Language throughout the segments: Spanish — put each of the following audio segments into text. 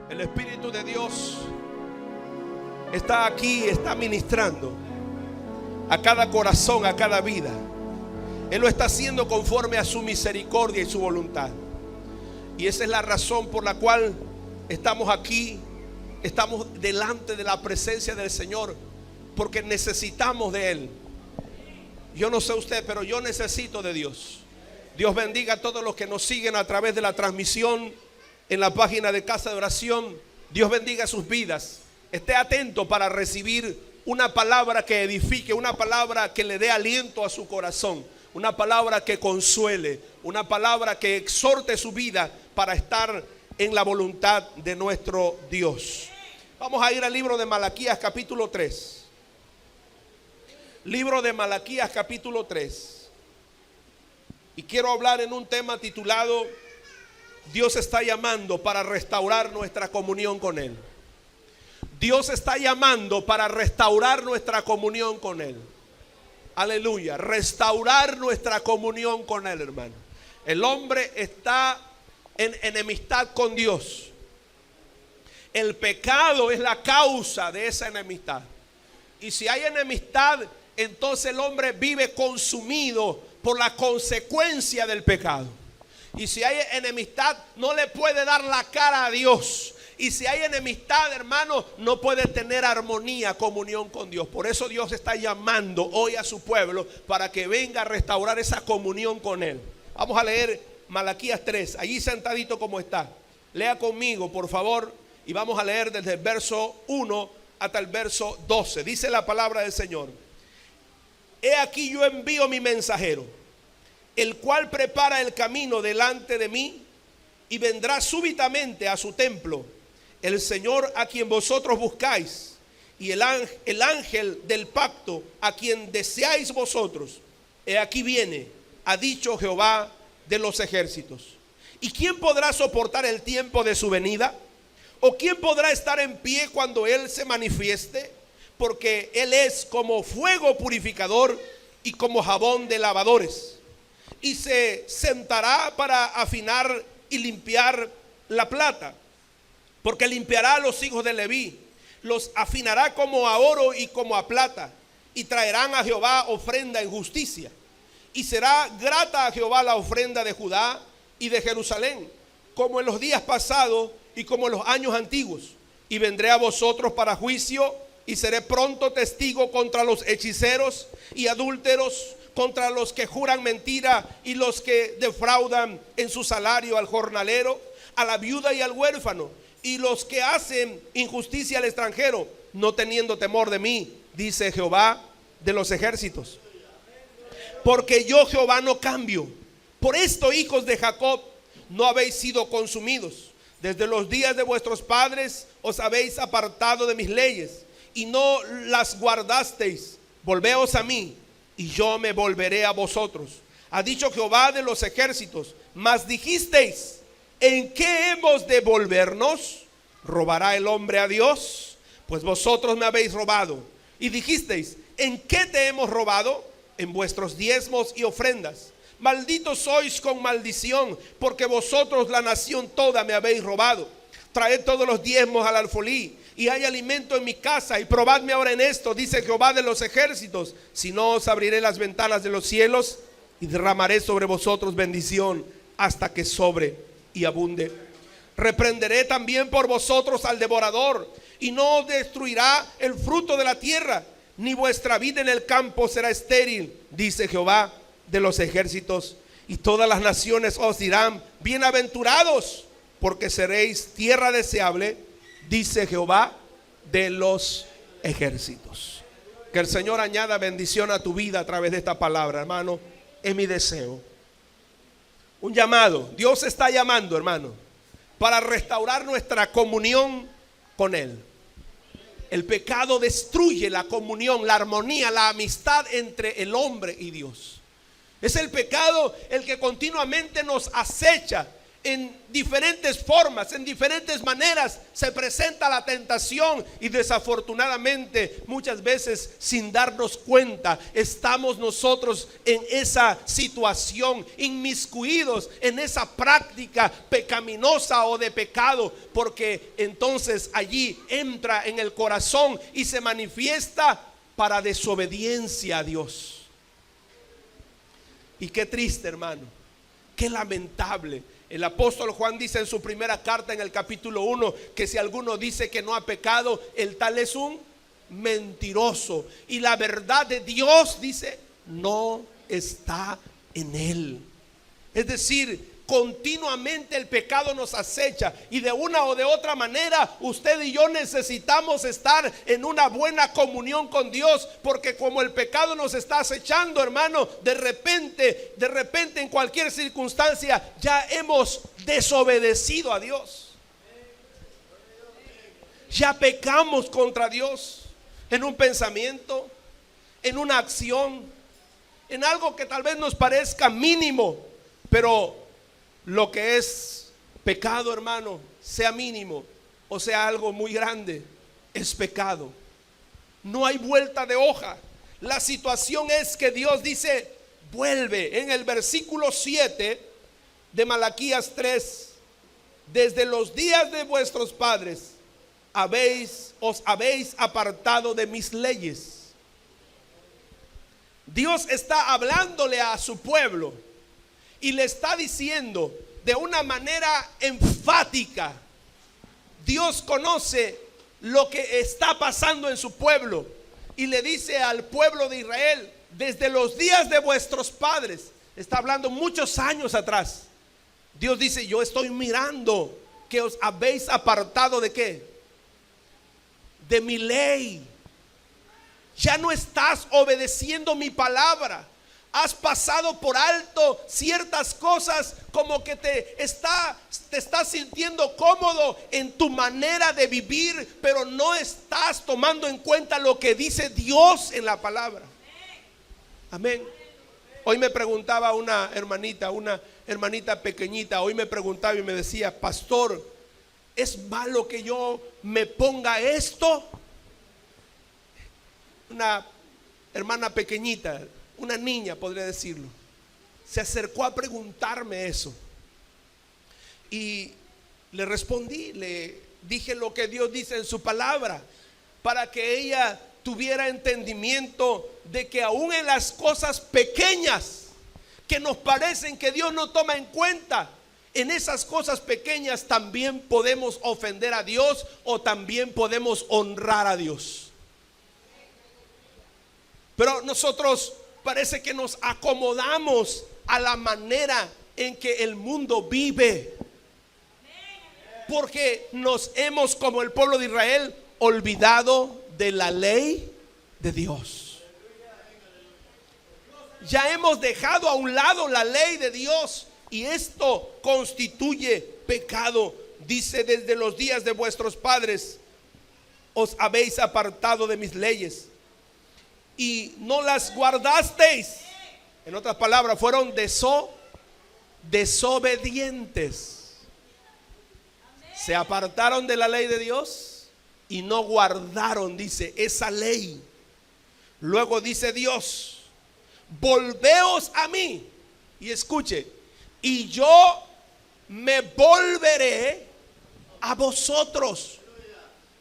El Espíritu de Dios está aquí, está ministrando a cada corazón, a cada vida. Él lo está haciendo conforme a su misericordia y su voluntad. Y esa es la razón por la cual estamos aquí, estamos delante de la presencia del Señor, porque necesitamos de Él. Yo no sé usted, pero yo necesito de Dios. Dios bendiga a todos los que nos siguen a través de la transmisión en la página de Casa de Oración. Dios bendiga sus vidas. Esté atento para recibir una palabra que edifique, una palabra que le dé aliento a su corazón, una palabra que consuele, una palabra que exhorte su vida para estar en la voluntad de nuestro Dios. Vamos a ir al libro de Malaquías capítulo 3. Libro de Malaquías capítulo 3. Y quiero hablar en un tema titulado: Dios está llamando para restaurar nuestra comunión con Él. Dios está llamando para restaurar nuestra comunión con Él. Aleluya, restaurar nuestra comunión con Él, hermano. El hombre está en enemistad con Dios. El pecado es la causa de esa enemistad. Y si hay enemistad, entonces el hombre vive consumido por la consecuencia del pecado. Y si hay enemistad, no le puede dar la cara a Dios. Y si hay enemistad, hermano, no puede tener armonía, comunión con Dios. Por eso Dios está llamando hoy a su pueblo para que venga a restaurar esa comunión con Él. Vamos a leer Malaquías 3, allí sentadito como está. Lea conmigo, por favor, y vamos a leer desde el verso 1 hasta el verso 12. Dice la palabra del Señor: He aquí yo envío mi mensajero, el cual prepara el camino delante de mí, y vendrá súbitamente a su templo el Señor a quien vosotros buscáis, y el ángel del pacto a quien deseáis vosotros. He aquí viene, ha dicho Jehová de los ejércitos. ¿Y quién podrá soportar el tiempo de su venida? ¿O quién podrá estar en pie cuando Él se manifieste? Porque Él es como fuego purificador y como jabón de lavadores. Y se sentará para afinar y limpiar la plata, porque limpiará a los hijos de Leví, los afinará como a oro y como a plata, y traerán a Jehová ofrenda en justicia. Y será grata a Jehová la ofrenda de Judá y de Jerusalén, como en los días pasados y como en los años antiguos. Y vendré a vosotros para juicio, y seré pronto testigo contra los hechiceros y adúlteros, contra los que juran mentira y los que defraudan en su salario al jornalero, a la viuda y al huérfano, y los que hacen injusticia al extranjero, no teniendo temor de mí, dice Jehová de los ejércitos. Porque yo, Jehová, no cambio. Por esto, hijos de Jacob, no habéis sido consumidos. Desde los días de vuestros padres os habéis apartado de mis leyes y no las guardasteis. Volveos a mí y yo me volveré a vosotros, ha dicho Jehová de los ejércitos. Mas dijisteis: ¿en qué hemos de volvernos? ¿Robará el hombre a Dios? Pues vosotros me habéis robado. Y dijisteis: ¿en qué te hemos robado? En vuestros diezmos y ofrendas. Malditos sois con maldición, porque vosotros, la nación toda, me habéis robado. Traed todos los diezmos al alfolí, y hay alimento en mi casa, y probadme ahora en esto, dice Jehová de los ejércitos, si no os abriré las ventanas de los cielos y derramaré sobre vosotros bendición hasta que sobre y abunde. Reprenderé también por vosotros al devorador, y no os destruirá el fruto de la tierra, ni vuestra vida en el campo será estéril, dice Jehová de los ejércitos. Y todas las naciones os dirán: bienaventurados, porque seréis tierra deseable, dice Jehová de los ejércitos. Que el Señor añada bendición a tu vida a través de esta palabra, hermano. Es mi deseo. Un llamado. Dios está llamando, hermano, para restaurar nuestra comunión con Él. El pecado destruye la comunión, la armonía, la amistad entre el hombre y Dios. Es el pecado el que continuamente nos acecha en diferentes formas, en diferentes maneras se presenta la tentación, y desafortunadamente muchas veces sin darnos cuenta estamos nosotros en esa situación, inmiscuidos en esa práctica pecaminosa o de pecado, porque entonces allí entra en el corazón y se manifiesta para desobediencia a Dios. Y qué triste, hermano, qué lamentable. El apóstol Juan dice en su primera carta, en el capítulo 1, que si alguno dice que no ha pecado, el tal es un mentiroso, y la verdad de Dios, dice, no está en él. Es decir, continuamente el pecado nos acecha, y de una o de otra manera usted y yo necesitamos estar en una buena comunión con Dios, porque como el pecado nos está acechando, hermano, de repente en cualquier circunstancia ya hemos desobedecido a Dios, ya pecamos contra Dios en un pensamiento, en una acción, en algo que tal vez nos parezca mínimo, pero lo que es pecado, hermano, sea mínimo o sea algo muy grande, es pecado. No hay vuelta de hoja. La situación es que Dios dice, vuelve. En el versículo 7 de Malaquías 3, desde los días de vuestros padres os habéis apartado de mis leyes. Dios está hablándole a su pueblo y le está diciendo de una manera enfática. Dios conoce lo que está pasando en su pueblo y le dice al pueblo de Israel, desde los días de vuestros padres, está hablando muchos años atrás. Dios dice, yo estoy mirando que os habéis apartado de ¿qué? De mi ley. Ya no estás obedeciendo mi palabra. Has pasado por alto ciertas cosas, como que te estás sintiendo cómodo en tu manera de vivir, pero no estás tomando en cuenta lo que dice Dios en la palabra. Amén. Hoy me preguntaba una hermanita pequeñita, hoy me preguntaba y me decía, pastor, ¿es malo que yo me ponga esto? Una hermana pequeñita, una niña podría decirlo, se acercó a preguntarme eso, y le respondí, le dije lo que Dios dice en su palabra, para que ella tuviera entendimiento de que aún en las cosas pequeñas que nos parecen que Dios no toma en cuenta, en esas cosas pequeñas también podemos ofender a Dios, o también podemos honrar a Dios. Pero nosotros parece que nos acomodamos a la manera en que el mundo vive, porque nos hemos, como el pueblo de Israel, olvidado de la ley de Dios. Ya hemos dejado a un lado la ley de Dios, y esto constituye pecado. Dice, desde los días de vuestros padres os habéis apartado de mis leyes y no las guardasteis. En otras palabras, fueron desobedientes. Se apartaron de la ley de Dios y no guardaron, dice, esa ley. Luego dice Dios, volveos a mí, y escuche, y yo me volveré a vosotros.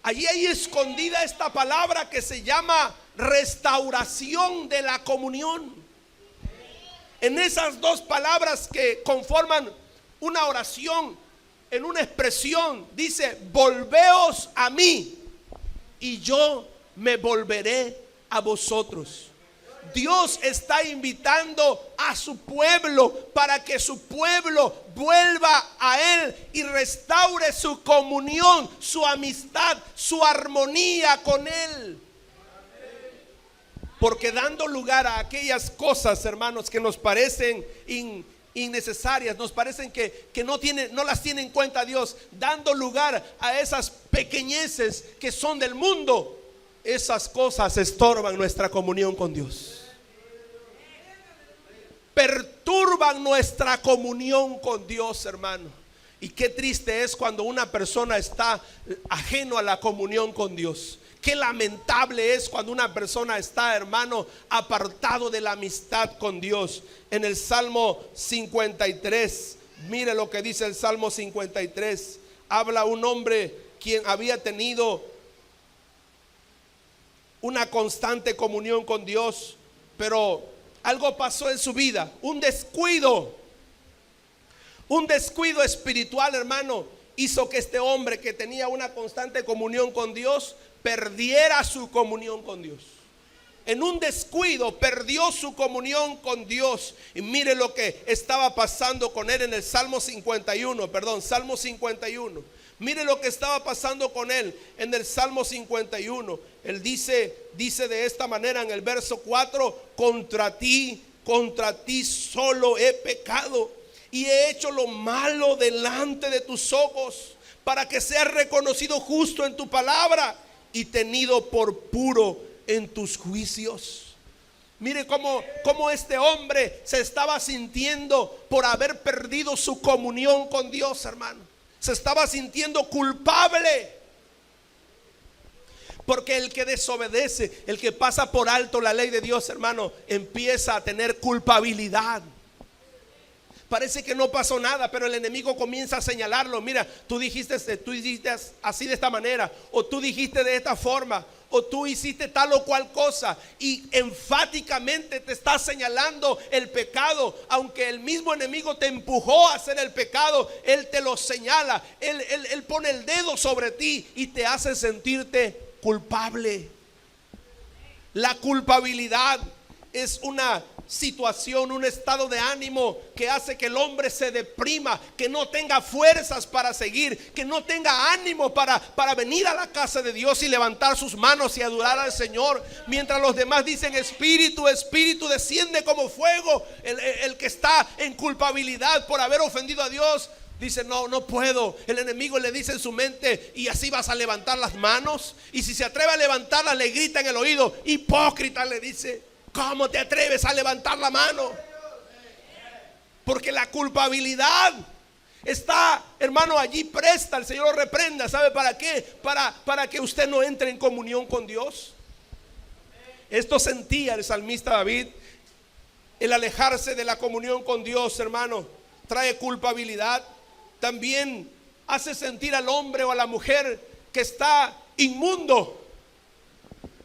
Allí hay escondida esta palabra que se llama restauración de la comunión. En esas dos palabras que conforman una oración, en una expresión, dice, volveos a mí y yo me volveré a vosotros. Dios está invitando a su pueblo para que su pueblo vuelva a Él y restaure su comunión, su amistad, su armonía con Él. Porque dando lugar a aquellas cosas, hermanos, que nos parecen innecesarias, nos parecen que no las tiene en cuenta Dios, dando lugar a esas pequeñeces que son del mundo, esas cosas estorban nuestra comunión con Dios. Perturban nuestra comunión con Dios, hermano. Y qué triste es cuando una persona está ajeno a la comunión con Dios. Qué lamentable es cuando una persona está, hermano, apartado de la amistad con Dios. En el Salmo 53, mire lo que dice el Salmo 53. Habla un hombre quien había tenido una constante comunión con Dios, pero algo pasó en su vida, un descuido espiritual, hermano, hizo que este hombre que tenía una constante comunión con Dios perdiera su comunión con Dios. En un descuido perdió su comunión con Dios. Y mire lo que estaba pasando con él en el Salmo 51. Mire lo que estaba pasando con él en el Salmo 51. Él dice de esta manera en el verso 4: contra ti solo he pecado y he hecho lo malo delante de tus ojos, para que seas reconocido justo en tu palabra y tenido por puro en tus juicios. Mire cómo este hombre se estaba sintiendo por haber perdido su comunión con Dios, hermano. Se estaba sintiendo culpable. Porque el que desobedece, el que pasa por alto la ley de Dios, hermano, empieza a tener culpabilidad. Parece que no pasó nada, pero el enemigo comienza a señalarlo. Mira, tú dijiste así de esta manera, o tú dijiste de esta forma, o tú hiciste tal o cual cosa, y enfáticamente te está señalando el pecado. Aunque el mismo enemigo te empujó a hacer el pecado, él te lo señala, él pone el dedo sobre ti y te hace sentirte culpable. La culpabilidad es una situación, un estado de ánimo que hace que el hombre se deprima, que no tenga fuerzas para seguir, que no tenga ánimo para venir a la casa de Dios y levantar sus manos y adorar al Señor, mientras los demás dicen: Espíritu, Espíritu, desciende como fuego. El que está en culpabilidad por haber ofendido a Dios dice: no puedo. El enemigo le dice en su mente: ¿y así vas a levantar las manos? Y si se atreve a levantarlas, le grita en el oído: hipócrita, le dice, ¿cómo te atreves a levantar la mano? Porque la culpabilidad está, hermano, allí presta. El Señor lo reprenda. ¿Sabe para qué? Para que usted no entre en comunión con Dios. Esto sentía el salmista David. El alejarse de la comunión con Dios, hermano, trae culpabilidad. También hace sentir al hombre o a la mujer que está inmundo.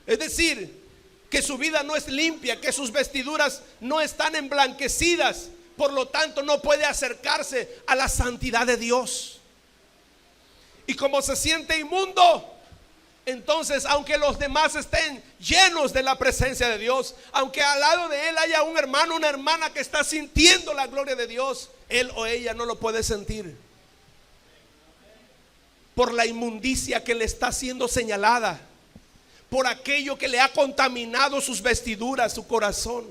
Es decir, que su vida no es limpia, que sus vestiduras no están emblanquecidas, por lo tanto no puede acercarse a la santidad de Dios. Y como se siente inmundo, entonces aunque los demás estén llenos de la presencia de Dios, aunque al lado de él haya un hermano, una hermana que está sintiendo la gloria de Dios, él o ella no lo puede sentir por la inmundicia que le está siendo señalada, por aquello que le ha contaminado sus vestiduras, su corazón.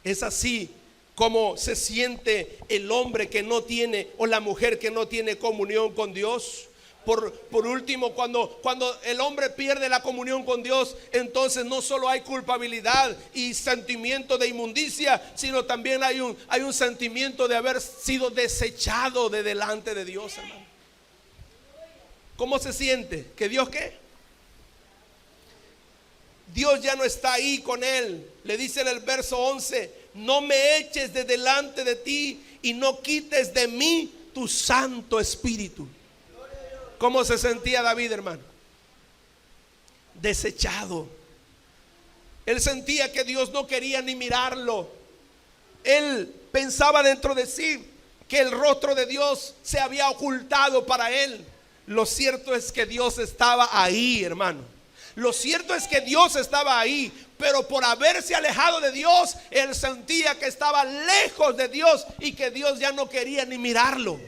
Es así como se siente el hombre que no tiene, o la mujer que no tiene comunión con Dios. Por último, cuando el hombre pierde la comunión con Dios, entonces no solo hay culpabilidad y sentimiento de inmundicia, sino también hay un sentimiento de haber sido desechado de delante de Dios, hermano. ¿Cómo se siente? ¿Que Dios qué? Dios ya no está ahí con él. Le dice en el verso 11: no me eches de delante de ti y no quites de mí tu Santo Espíritu. ¿Cómo se sentía David, hermano? Desechado. Él sentía que Dios no quería ni mirarlo. Él pensaba dentro de sí que el rostro de Dios se había ocultado para él. Lo cierto es que Dios estaba ahí, hermano. Lo cierto es que Dios estaba ahí, pero por haberse alejado de Dios, él sentía que estaba lejos de Dios y que Dios ya no quería ni mirarlo.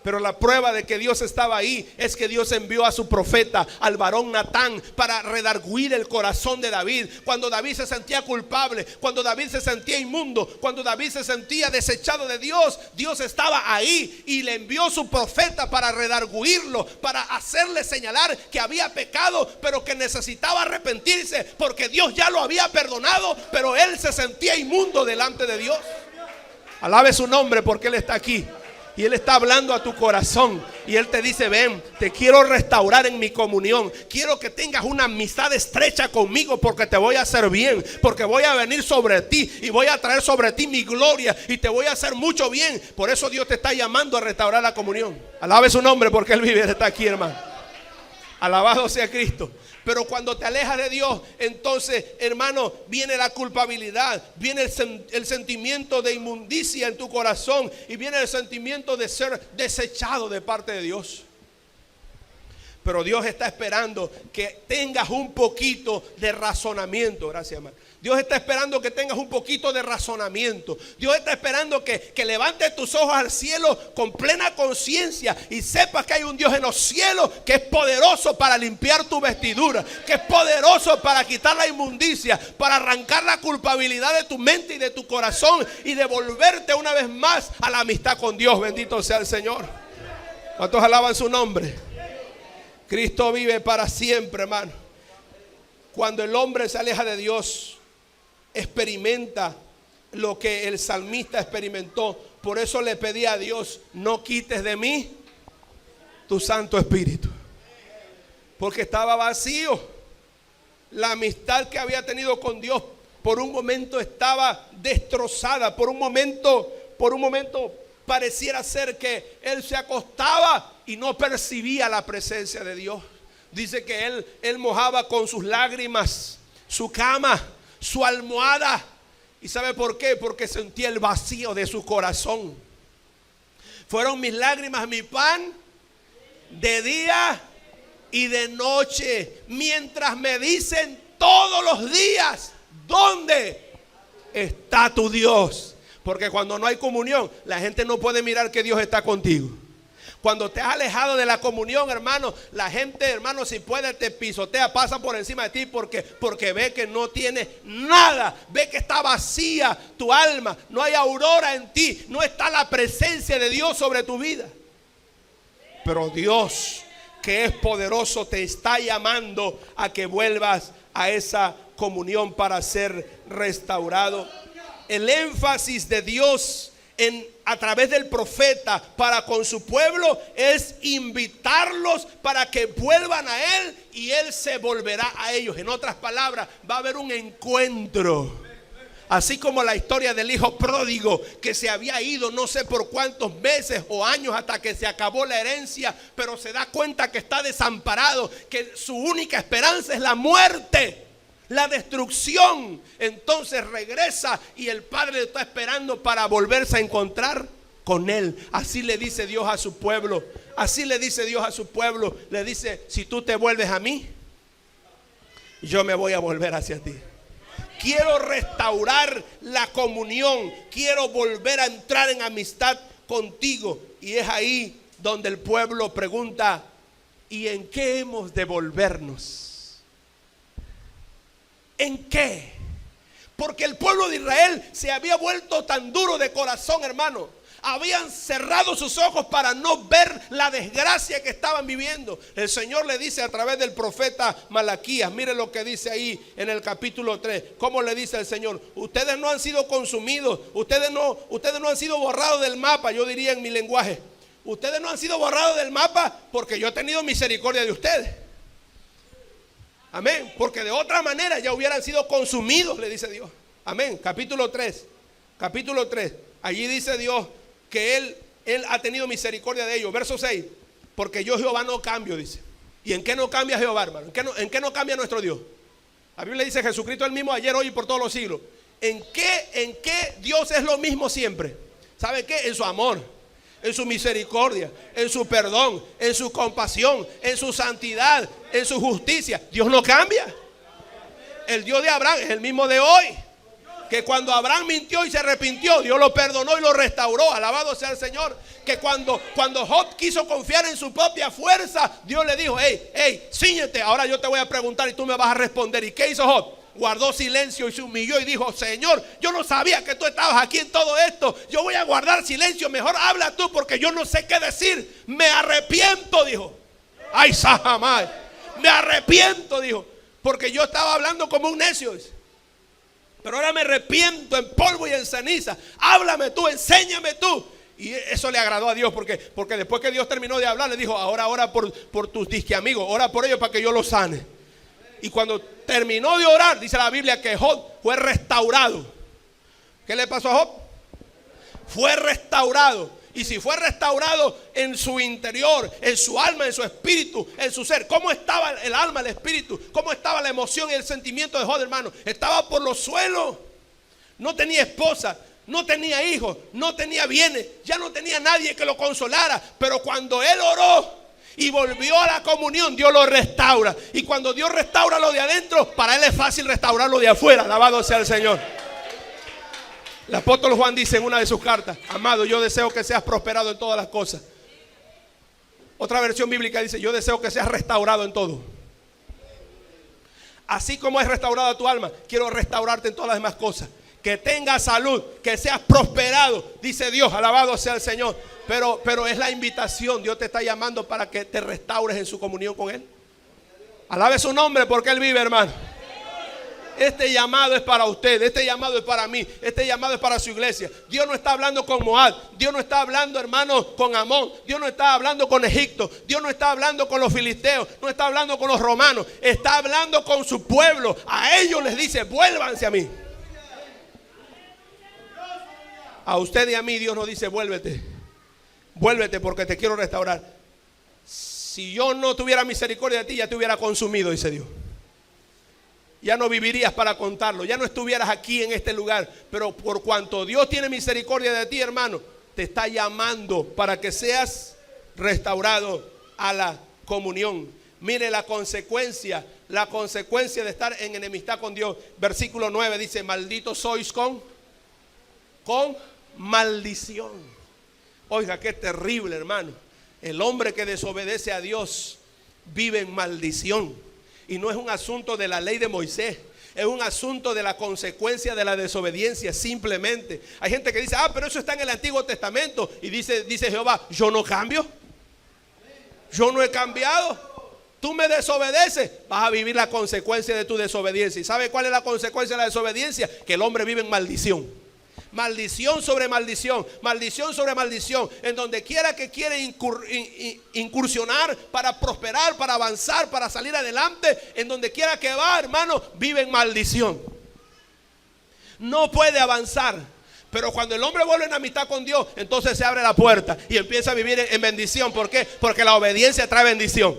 Pero la prueba de que Dios estaba ahí es que Dios envió a su profeta, al varón Natán, para redarguir el corazón de David. Cuando David se sentía culpable, cuando David se sentía inmundo, cuando David se sentía desechado de Dios, Dios estaba ahí y le envió su profeta para redarguirlo, para hacerle señalar que había pecado, pero que necesitaba arrepentirse, porque Dios ya lo había perdonado, pero él se sentía inmundo delante de Dios. Alabe su nombre porque Él está aquí. Y Él está hablando a tu corazón. Y Él te dice: ven, te quiero restaurar en mi comunión. Quiero que tengas una amistad estrecha conmigo, porque te voy a hacer bien. Porque voy a venir sobre ti y voy a traer sobre ti mi gloria. Y te voy a hacer mucho bien. Por eso Dios te está llamando a restaurar la comunión. Alabe su nombre porque Él vive, Él está aquí, hermano. Alabado sea Cristo. Pero cuando te alejas de Dios, entonces, hermano, viene la culpabilidad, viene el sentimiento de inmundicia en tu corazón y viene el sentimiento de ser desechado de parte de Dios. Pero Dios está esperando que tengas un poquito de razonamiento. Gracias, hermano. Dios está esperando que tengas un poquito de razonamiento. Dios está esperando que levantes tus ojos al cielo con plena conciencia y sepas que hay un Dios en los cielos que es poderoso para limpiar tu vestidura, que es poderoso para quitar la inmundicia, para arrancar la culpabilidad de tu mente y de tu corazón y devolverte una vez más a la amistad con Dios. Bendito sea el Señor. ¿Cuántos alaban su nombre? Cristo vive para siempre, hermano. Cuando el hombre se aleja de Dios, experimenta lo que el salmista experimentó. Por eso le pedí a Dios: no quites de mí tu Santo Espíritu. Porque estaba vacío. La amistad que había tenido con Dios por un momento estaba destrozada. Por un momento pareciera ser que él se acostaba y no percibía la presencia de Dios. Dice que él mojaba con sus lágrimas su cama, su almohada. ¿Y sabe por qué? Porque sentía el vacío de su corazón. Fueron mis lágrimas mi pan de día y de noche, mientras me dicen todos los días: ¿dónde está tu Dios? Porque cuando no hay comunión, la gente no puede mirar que Dios está contigo. Cuando te has alejado de la comunión, hermano, la gente, hermano, si puede te pisotea, pasa por encima de ti porque ve que no tiene nada, ve que está vacía tu alma, no hay aurora en ti, no está la presencia de Dios sobre tu vida. Pero Dios, que es poderoso, te está llamando a que vuelvas a esa comunión para ser restaurado. El énfasis de Dios a través del profeta para con su pueblo es invitarlos para que vuelvan a Él y Él se volverá a ellos. En otras palabras, va a haber un encuentro. Así como la historia del hijo pródigo, que se había ido no sé por cuántos meses o años hasta que se acabó la herencia, pero se da cuenta que está desamparado, que su única esperanza es la muerte, la destrucción. Entonces regresa y el padre le está esperando para volverse a encontrar con él. Así le dice Dios a su pueblo. Así le dice Dios a su pueblo. Le dice: si tú te vuelves a mí, yo me voy a volver hacia ti. Quiero restaurar la comunión. Quiero volver a entrar en amistad contigo. Y es ahí donde el pueblo pregunta: ¿y en qué hemos de volvernos? ¿En qué? Porque el pueblo de Israel se había vuelto tan duro de corazón, hermano. Habían cerrado sus ojos para no ver la desgracia que estaban viviendo. El Señor le dice a través del profeta Malaquías, mire lo que dice ahí en el capítulo 3. ¿Cómo le dice el Señor? Ustedes no han sido consumidos, ustedes no han sido borrados del mapa. Yo diría en mi lenguaje: ustedes no han sido borrados del mapa porque yo he tenido misericordia de ustedes. Amén. Porque de otra manera ya hubieran sido consumidos, le dice Dios. Amén. Capítulo 3. Allí dice Dios que Él ha tenido misericordia de ellos. Verso 6. Porque yo, Jehová, no cambio, dice. ¿Y en qué no cambia Jehová, hermano? ¿En qué no cambia nuestro Dios? La Biblia dice: Jesucristo es el mismo ayer, hoy y por todos los siglos. ¿En qué Dios es lo mismo siempre? ¿Sabe qué? En su amor, en su misericordia, en su perdón, en su compasión, en su santidad, en su justicia. Dios no cambia. El Dios de Abraham es el mismo de hoy. Que cuando Abraham mintió y se arrepintió, Dios lo perdonó y lo restauró. Alabado sea el Señor. Que cuando Job quiso confiar en su propia fuerza, Dios le dijo: hey, cíñete, ahora yo te voy a preguntar y tú me vas a responder. ¿Y qué hizo Job? Guardó silencio y se humilló y dijo: Señor, yo no sabía que tú estabas aquí en todo esto. Yo voy a guardar silencio, mejor habla tú porque yo no sé qué decir. Me arrepiento, dijo. Ay, Sahamay, me arrepiento, dijo, porque yo estaba hablando como un necio. pero ahora me arrepiento en polvo y en ceniza. Háblame tú, enséñame tú. Y eso le agradó a Dios, porque después que Dios terminó de hablar, le dijo: ahora ora por tus disque amigos, ora por ellos para que yo los sane. Y cuando terminó de orar, dice la Biblia que Job fue restaurado. ¿Qué le pasó a Job? Fue restaurado. Y si fue restaurado en su interior, en su alma, en su espíritu, en su ser, ¿cómo estaba el alma, el espíritu? ¿Cómo estaba la emoción y el sentimiento de Job, hermano? Estaba por los suelos. No tenía esposa, no tenía hijos, no tenía bienes, ya no tenía nadie que lo consolara. Pero cuando él oró y volvió a la comunión, Dios lo restaura. Y cuando Dios restaura lo de adentro, para él es fácil restaurar lo de afuera. Alabado sea el Señor. El apóstol Juan dice en una de sus cartas: amado, yo deseo que seas prosperado en todas las cosas. Otra versión bíblica dice: yo deseo que seas restaurado en todo. Así como es restaurada tu alma, quiero restaurarte en todas las demás cosas. Que tengas salud, que seas prosperado, dice Dios. Alabado sea el Señor. Pero es la invitación. Dios te está llamando para que te restaures en su comunión con Él. Alabe su nombre, porque Él vive, hermano. Este llamado es para usted, este llamado es para mí, este llamado es para su iglesia. Dios no está hablando con Moab, Dios no está hablando, hermano, con Amón, Dios no está hablando con Egipto, Dios no está hablando con los filisteos, no está hablando con los romanos, está hablando con su pueblo. A ellos les dice: vuélvanse a mí. A usted y a mí Dios nos dice: vuélvete, vuélvete, porque te quiero restaurar. Si yo no tuviera misericordia de ti, ya te hubiera consumido, dice Dios. Ya no vivirías para contarlo, ya no estuvieras aquí en este lugar. Pero por cuanto Dios tiene misericordia de ti, hermano, te está llamando para que seas restaurado a la comunión. Mire la consecuencia de estar en enemistad con Dios. Versículo 9 dice: malditos sois con maldición. Oiga, qué terrible, hermano. El hombre que desobedece a Dios vive en maldición. Y no es un asunto de la ley de Moisés, es un asunto de la consecuencia de la desobediencia simplemente. Hay gente que dice: pero eso está en el Antiguo Testamento. Y dice Jehová: yo no cambio, yo no he cambiado. Tú me desobedeces, vas a vivir la consecuencia de tu desobediencia. ¿Y sabe cuál es la consecuencia de la desobediencia? Que el hombre vive en maldición. Maldición sobre maldición, maldición sobre maldición. En donde quiera que quiere incursionar para prosperar, para avanzar, para salir adelante, en donde quiera que va, hermano, vive en maldición. No puede avanzar. Pero cuando el hombre vuelve en amistad con Dios, entonces se abre la puerta y empieza a vivir en bendición. ¿Por qué? Porque la obediencia trae bendición.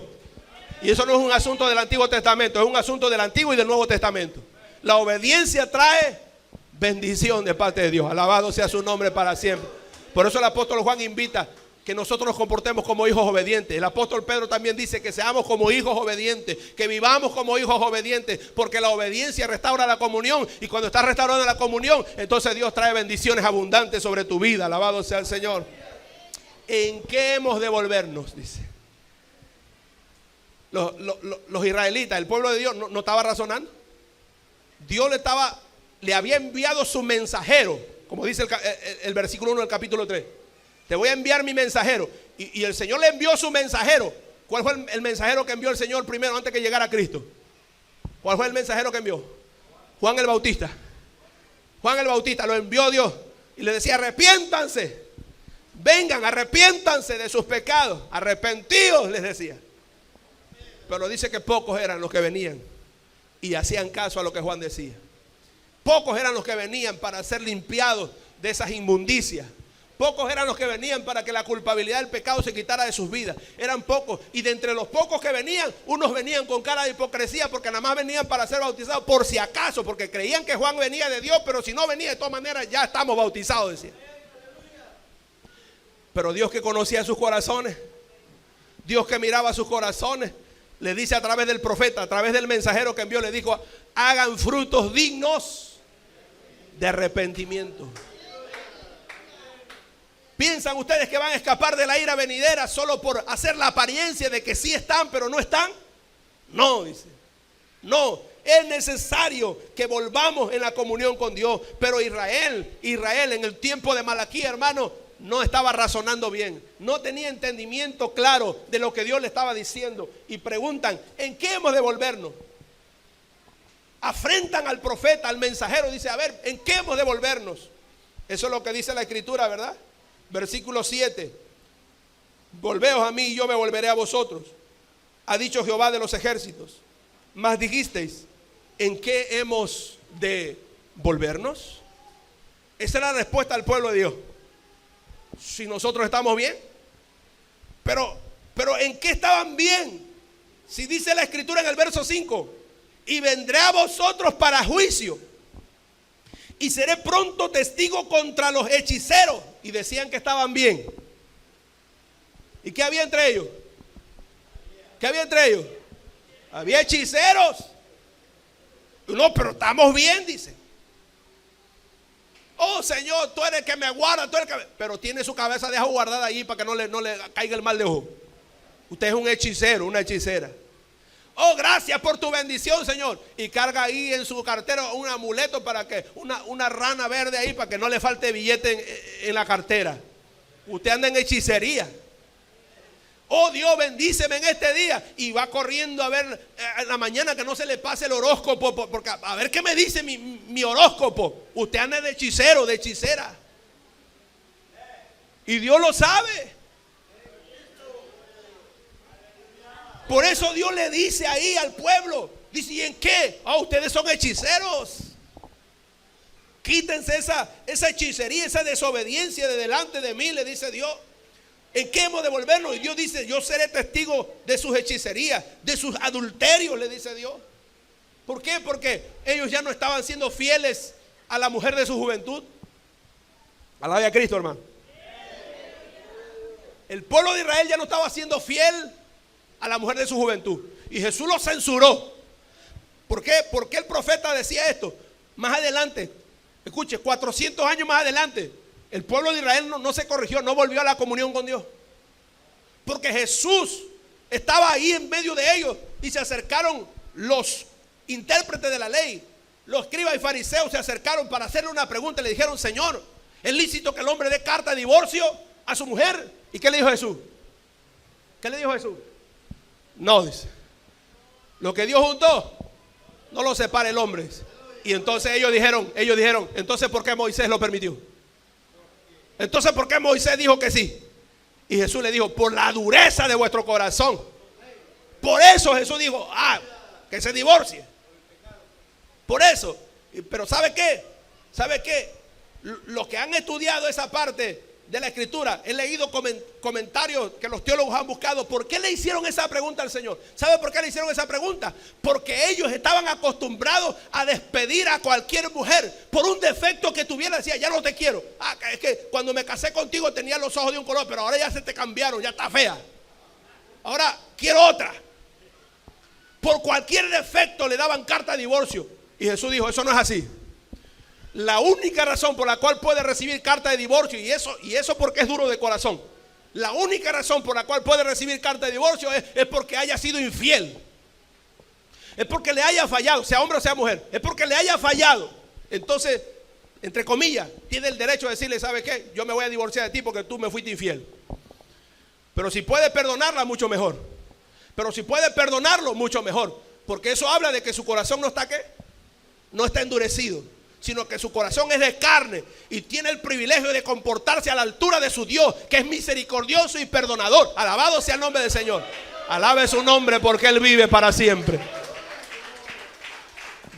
Y eso no es un asunto del Antiguo Testamento, es un asunto del Antiguo y del Nuevo Testamento. La obediencia trae bendición de parte de Dios. Alabado sea su nombre para siempre. Por eso el apóstol Juan invita que nosotros nos comportemos como hijos obedientes. El apóstol Pedro también dice que seamos como hijos obedientes, que vivamos como hijos obedientes, porque la obediencia restaura la comunión. Y cuando está restaurando la comunión, entonces Dios trae bendiciones abundantes sobre tu vida. Alabado sea el Señor. ¿En qué hemos de volvernos? Dice. Los israelitas, el pueblo de Dios, no estaba razonando. Dios le había enviado su mensajero, como dice el versículo 1 del capítulo 3. Te voy a enviar mi mensajero. Y el Señor le envió su mensajero. ¿Cuál fue el mensajero que envió el Señor primero antes que llegara Cristo? ¿Cuál fue el mensajero que envió? Juan el Bautista. Juan el Bautista lo envió Dios y le decía: arrepiéntanse, vengan, arrepiéntanse de sus pecados, arrepentidos, les decía. Pero dice que pocos eran los que venían y hacían caso a lo que Juan decía. Pocos eran los que venían para ser limpiados de esas inmundicias. Pocos eran los que venían para que la culpabilidad del pecado se quitara de sus vidas. Eran pocos. Y de entre los pocos que venían, unos venían con cara de hipocresía, porque nada más venían para ser bautizados por si acaso, porque creían que Juan venía de Dios, pero si no venía, de todas maneras ya estamos bautizados, decían. Pero Dios, que conocía sus corazones, Dios que miraba sus corazones, le dice a través del profeta, a través del mensajero que envió, le dijo: hagan frutos dignos de arrepentimiento. ¿Piensan ustedes que van a escapar de la ira venidera solo por hacer la apariencia de que sí están, pero no están? No, dice. No, es necesario que volvamos en la comunión con Dios. Pero Israel en el tiempo de Malaquías, hermano, no estaba razonando bien. No tenía entendimiento claro de lo que Dios le estaba diciendo. Y preguntan: ¿en qué hemos de volvernos? afrentan al profeta, al mensajero. Dice, a ver, ¿en qué hemos de volvernos? Eso es lo que dice la escritura, ¿verdad? Versículo 7. Volveos a mí y yo me volveré a vosotros, ha dicho Jehová de los ejércitos. Mas dijisteis, ¿en qué hemos de volvernos? Esa es la respuesta al pueblo de Dios. Si nosotros estamos bien. Pero ¿en qué estaban bien? Si dice la escritura en el verso 5, y vendré a vosotros para juicio, y seré pronto testigo contra los hechiceros. Y decían que estaban bien. ¿Y qué había entre ellos? ¿Qué había entre ellos? Había hechiceros. No, pero estamos bien, dice. Oh Señor, tú eres el que me guarda, tú eres el que pero tiene su cabeza deja guardada ahí para que no le caiga el mal de ojo. Usted es un hechicero, una hechicera. Oh, gracias por tu bendición, Señor. Y carga ahí en su cartera un amuleto para que una rana verde ahí para que no le falte billete en la cartera. Usted anda en hechicería. Oh Dios, bendíceme en este día. Y va corriendo a ver en la mañana que no se le pase el horóscopo, porque a ver qué me dice mi horóscopo. Usted anda de hechicero, de hechicera. Y Dios lo sabe. Por eso Dios le dice ahí al pueblo, dice, ¿y en qué? Ah, ustedes son hechiceros. Quítense esa hechicería, esa desobediencia de delante de mí, le dice Dios. ¿En qué hemos de volvernos? Y Dios dice, yo seré testigo de sus hechicerías, de sus adulterios, le dice Dios. ¿Por qué? Porque ellos ya no estaban siendo fieles a la mujer de su juventud. Alaba a Cristo, hermano. El pueblo de Israel ya no estaba siendo fiel a la mujer de su juventud. Y Jesús lo censuró. ¿Por qué? ¿Por qué el profeta decía esto? Más adelante, escuche, 400 años más adelante, el pueblo de Israel no se corrigió, no volvió a la comunión con Dios. Porque Jesús estaba ahí en medio de ellos y se acercaron los intérpretes de la ley, los escribas y fariseos se acercaron para hacerle una pregunta. Le dijeron, Señor, ¿es lícito que el hombre dé carta de divorcio a su mujer? ¿Y qué le dijo Jesús? ¿Qué le dijo Jesús? No, dice, lo que Dios juntó, no lo separa el hombre. Y entonces ellos dijeron, entonces ¿por qué Moisés lo permitió? Entonces ¿por qué Moisés dijo que sí? Y Jesús le dijo, por la dureza de vuestro corazón. Por eso Jesús dijo, que se divorcie. Por eso. Pero ¿sabe qué? ¿Sabe qué? Los que han estudiado esa parte de la escritura, he leído comentarios que los teólogos han buscado. ¿Por qué le hicieron esa pregunta al Señor? ¿Sabe por qué le hicieron esa pregunta? Porque ellos estaban acostumbrados a despedir a cualquier mujer por un defecto que tuviera. Decía, ya no te quiero. Es que cuando me casé contigo tenía los ojos de un color, pero ahora ya se te cambiaron, ya está fea. Ahora quiero otra. Por cualquier defecto le daban carta de divorcio. Y Jesús dijo, eso no es así. La única razón por la cual puede recibir carta de divorcio, y eso porque es duro de corazón, la única razón por la cual puede recibir carta de divorcio es porque haya sido infiel. Es porque le haya fallado, sea hombre o sea mujer. Es porque le haya fallado. Entonces, entre comillas, tiene el derecho de decirle, ¿sabe qué? Yo me voy a divorciar de ti porque tú me fuiste infiel. Pero si puede perdonarla, mucho mejor. Pero si puede perdonarlo, mucho mejor. Porque eso habla de que su corazón no está, ¿qué? No está endurecido, sino que su corazón es de carne y tiene el privilegio de comportarse a la altura de su Dios, que es misericordioso y perdonador. Alabado sea el nombre del Señor. Alabe su nombre porque Él vive para siempre.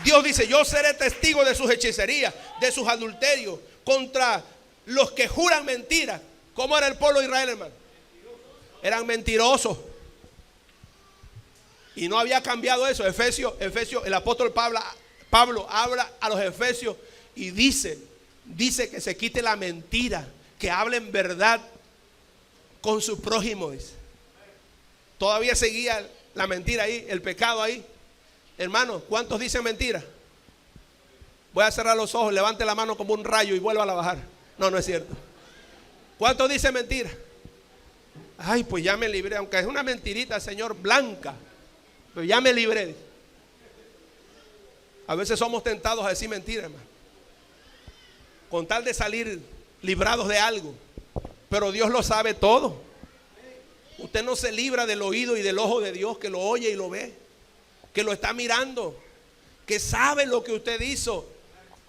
Dios dice, yo seré testigo de sus hechicerías, de sus adulterios, contra los que juran mentiras. ¿Cómo era el pueblo de Israel, hermano? Eran mentirosos. Y no había cambiado eso. Efesios, el apóstol Pablo habla a los efesios y dice que se quite la mentira, que hablen verdad con su prójimo. Dice. Todavía seguía la mentira ahí, el pecado ahí. Hermano, ¿cuántos dicen mentira? Voy a cerrar los ojos, levante la mano como un rayo y vuelva a bajar. No, no es cierto. ¿Cuántos dicen mentira? Ay, pues ya me libré, aunque es una mentirita, Señor, blanca, pero ya me libré. A veces somos tentados a decir mentiras, hermano, con tal de salir librados de algo. Pero Dios lo sabe todo. Usted no se libra del oído y del ojo de Dios, que lo oye y lo ve, que lo está mirando. que sabe lo que usted hizo,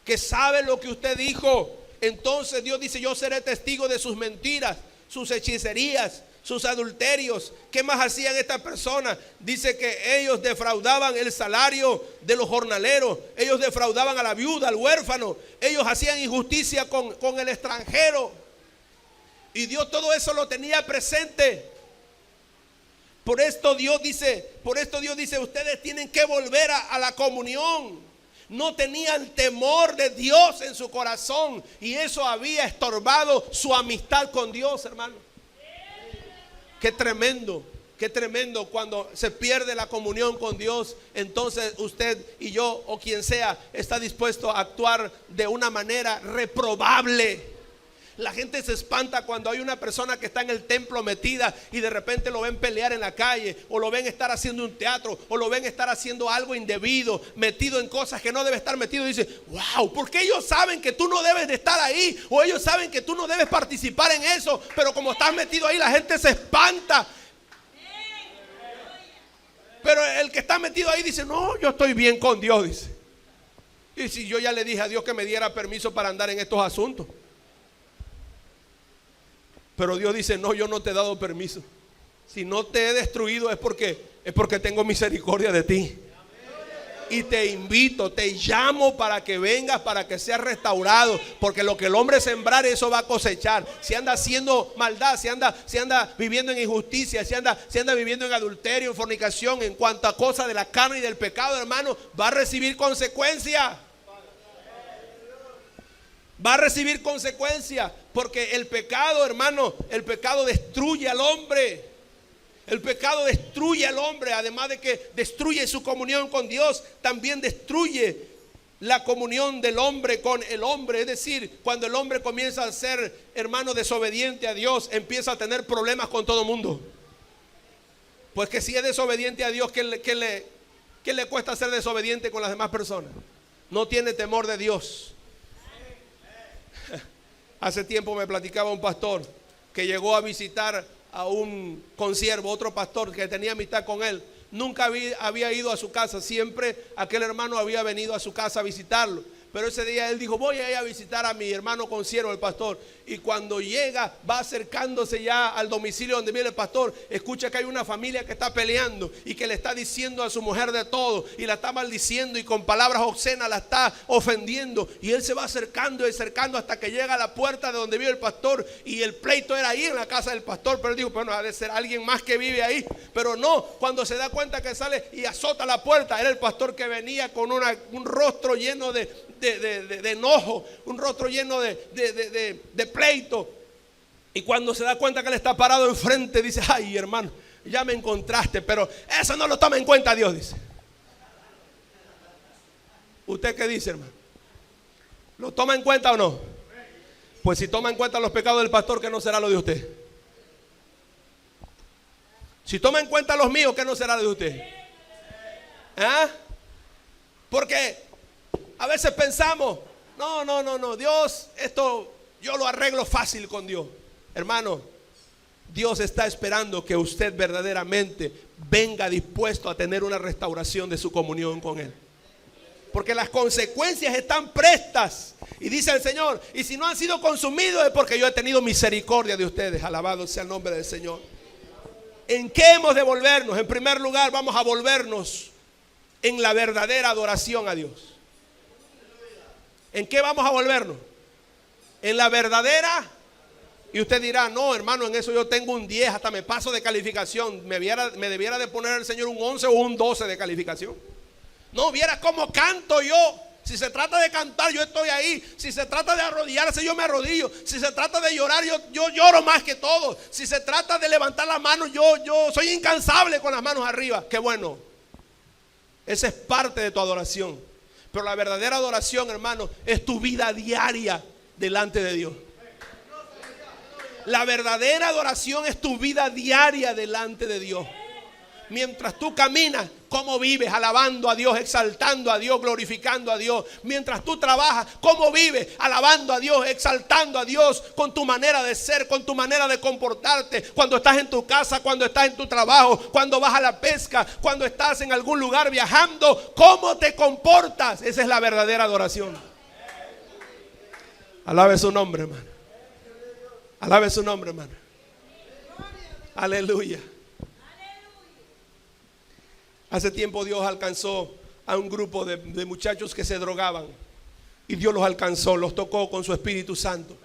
que sabe lo que usted dijo. Entonces Dios dice: yo seré testigo de sus mentiras, sus hechicerías, sus adulterios. ¿Qué más hacían estas personas? Dice que ellos defraudaban el salario de los jornaleros, ellos defraudaban a la viuda, al huérfano, ellos hacían injusticia con el extranjero. Y Dios todo eso lo tenía presente. Por esto Dios dice, ustedes tienen que volver a la comunión. No tenían temor de Dios en su corazón, y eso había estorbado su amistad con Dios, hermano. Qué tremendo cuando se pierde la comunión con Dios. Entonces usted y yo, o quien sea, está dispuesto a actuar de una manera reprobable. La gente se espanta cuando hay una persona que está en el templo metida y de repente lo ven pelear en la calle, o lo ven estar haciendo un teatro, o lo ven estar haciendo algo indebido, metido en cosas que no debe estar metido. Y dice: wow, porque ellos saben que tú no debes de estar ahí, o ellos saben que tú no debes participar en eso, pero como estás metido ahí, la gente se espanta. Pero el que está metido ahí dice: no, yo estoy bien con Dios, dice. Y si yo ya le dije a Dios que me diera permiso para andar en estos asuntos. Pero Dios dice: no, yo no te he dado permiso. Si no te he destruido es porque tengo misericordia de ti. Y te invito, te llamo para que vengas, para que seas restaurado. Porque lo que el hombre sembrar, eso va a cosechar. Si anda haciendo maldad, si anda viviendo en injusticia, si anda viviendo en adulterio, en fornicación, en cuanto a cosa de la carne y del pecado, hermano, va a recibir consecuencias. Va a recibir consecuencias, porque el pecado, hermano, el pecado destruye al hombre. El pecado destruye al hombre. Además de que destruye su comunión con Dios, también destruye la comunión del hombre con el hombre. Es decir, cuando el hombre comienza a ser, hermano, desobediente a Dios, empieza a tener problemas con todo el mundo. Pues que si es desobediente a Dios, ¿qué le cuesta ser desobediente con las demás personas? No tiene temor de Dios. Hace tiempo me platicaba un pastor que llegó a visitar a un consiervo, otro pastor que tenía amistad con él. Nunca había ido a su casa, siempre aquel hermano había venido a su casa a visitarlo. Pero ese día él dijo: voy a ir a visitar a mi hermano consiervo, el pastor. Y cuando llega, va acercándose ya al domicilio donde vive el pastor, escucha que hay una familia que está peleando y que le está diciendo a su mujer de todo, y la está maldiciendo y con palabras obscenas la está ofendiendo. Y él se va acercando y acercando hasta que llega a la puerta de donde vive el pastor, y el pleito era ahí en la casa del pastor. Pero él dijo: bueno, ha de ser alguien más que vive ahí. Pero no, cuando se da cuenta que sale y azota la puerta, era el pastor que venía con un rostro lleno de enojo, un rostro lleno de pleito. Y cuando se da cuenta que él está parado enfrente, dice: ay, hermano, ya me encontraste. Pero eso no lo toma en cuenta Dios, dice. ¿Usted qué dice, hermano? ¿Lo toma en cuenta o no? Pues si toma en cuenta los pecados del pastor, ¿qué no será lo de usted? Si toma en cuenta los míos, ¿qué no será lo de usted? ¿Ah? Porque a veces pensamos: no, Dios, esto yo lo arreglo fácil con Dios. Hermano, Dios está esperando que usted verdaderamente venga dispuesto a tener una restauración de su comunión con Él. Porque las consecuencias están prestas. Y dice el Señor: y si no han sido consumidos es porque yo he tenido misericordia de ustedes. Alabado sea el nombre del Señor. ¿En qué hemos de volvernos? En primer lugar, vamos a volvernos en la verdadera adoración a Dios. ¿En qué vamos a volvernos? En la verdadera. Y usted dirá: no, hermano, en eso yo tengo un 10, hasta me paso de calificación. Me debiera de poner el Señor un 11 o un 12 de calificación. No, viera cómo canto yo. Si se trata de cantar, yo estoy ahí. Si se trata de arrodillarse, yo me arrodillo. Si se trata de llorar, yo lloro más que todos. Si se trata de levantar las manos, yo soy incansable con las manos arriba. Qué bueno. Esa es parte de tu adoración. Pero la verdadera adoración, hermano, es tu vida diaria delante de Dios. La verdadera adoración es tu vida diaria delante de Dios. Mientras tú caminas, ¿Cómo vives alabando a Dios, exaltando a Dios, glorificando a Dios? Mientras tú trabajas, ¿cómo vives alabando a Dios, exaltando a Dios con tu manera de ser, con tu manera de comportarte? Cuando estás en tu casa, cuando estás en tu trabajo, cuando vas a la pesca, cuando estás en algún lugar viajando, ¿cómo te comportas? Esa es la verdadera adoración. Alabe su nombre, hermano. Alabe su nombre, hermano. Aleluya. Hace tiempo Dios alcanzó a un grupo de muchachos que se drogaban. Y Dios los alcanzó, los tocó con su Espíritu Santo.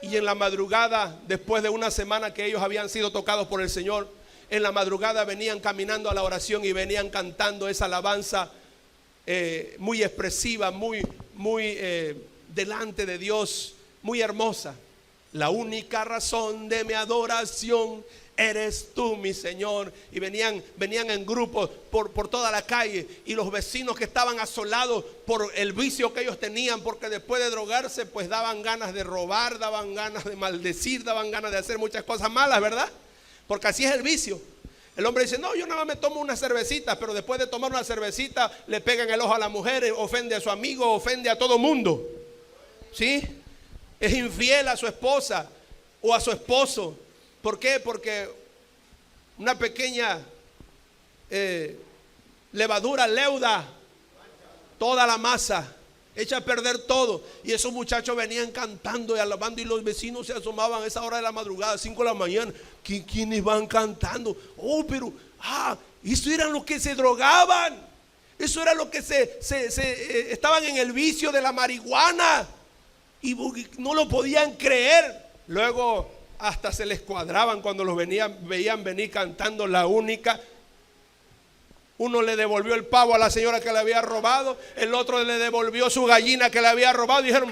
Y en la madrugada, después de una semana que ellos habían sido tocados por el Señor, en la madrugada venían caminando a la oración y venían cantando esa alabanza muy expresiva, muy delante de Dios, muy hermosa. La única razón de mi adoración eres tú, mi Señor. Y venían en grupos por toda la calle. Y los vecinos que estaban asolados por el vicio que ellos tenían, porque después de drogarse pues daban ganas de robar, daban ganas de maldecir, daban ganas de hacer muchas cosas malas, ¿verdad? Porque así es el vicio. El hombre dice, no, yo nada más me tomo una cervecita, pero después de tomar una cervecita le pegan el ojo a la mujer, ofende a su amigo, ofende a todo mundo. ¿Sí? Es infiel a su esposa o a su esposo. ¿Por qué? Porque una pequeña levadura leuda toda la masa, echa a perder todo. Y esos muchachos venían cantando y alabando, y los vecinos se asomaban a esa hora de la madrugada, 5 de la mañana. ¿Quiénes van cantando? Oh, pero eso eran los que se drogaban. Eso era lo que estaban en el vicio de la marihuana. Y no lo podían creer. Luego hasta se les cuadraban cuando los veían venir cantando la única. Uno le devolvió el pavo a la señora que le había robado, el otro le devolvió su gallina que le había robado. Dijeron,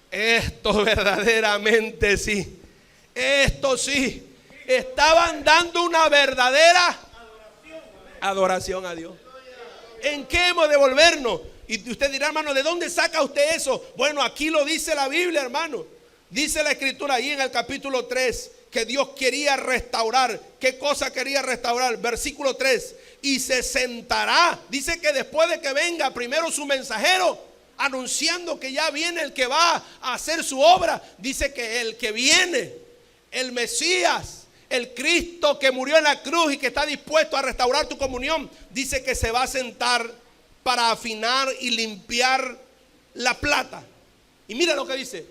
esto verdaderamente sí, esto sí, estaban dando una verdadera adoración a Dios. ¿En qué hemos de volvernos? Y usted dirá, hermano, ¿de dónde saca usted eso? Bueno, aquí lo dice la Biblia, hermano. Dice la Escritura ahí en el capítulo 3 que Dios quería restaurar. ¿Qué cosa quería restaurar? Versículo 3. Y se sentará. Dice que después de que venga primero su mensajero, anunciando que ya viene el que va a hacer su obra. Dice que el que viene, el Mesías, el Cristo que murió en la cruz y que está dispuesto a restaurar tu comunión, dice que se va a sentar para afinar y limpiar la plata. Y mira lo que dice: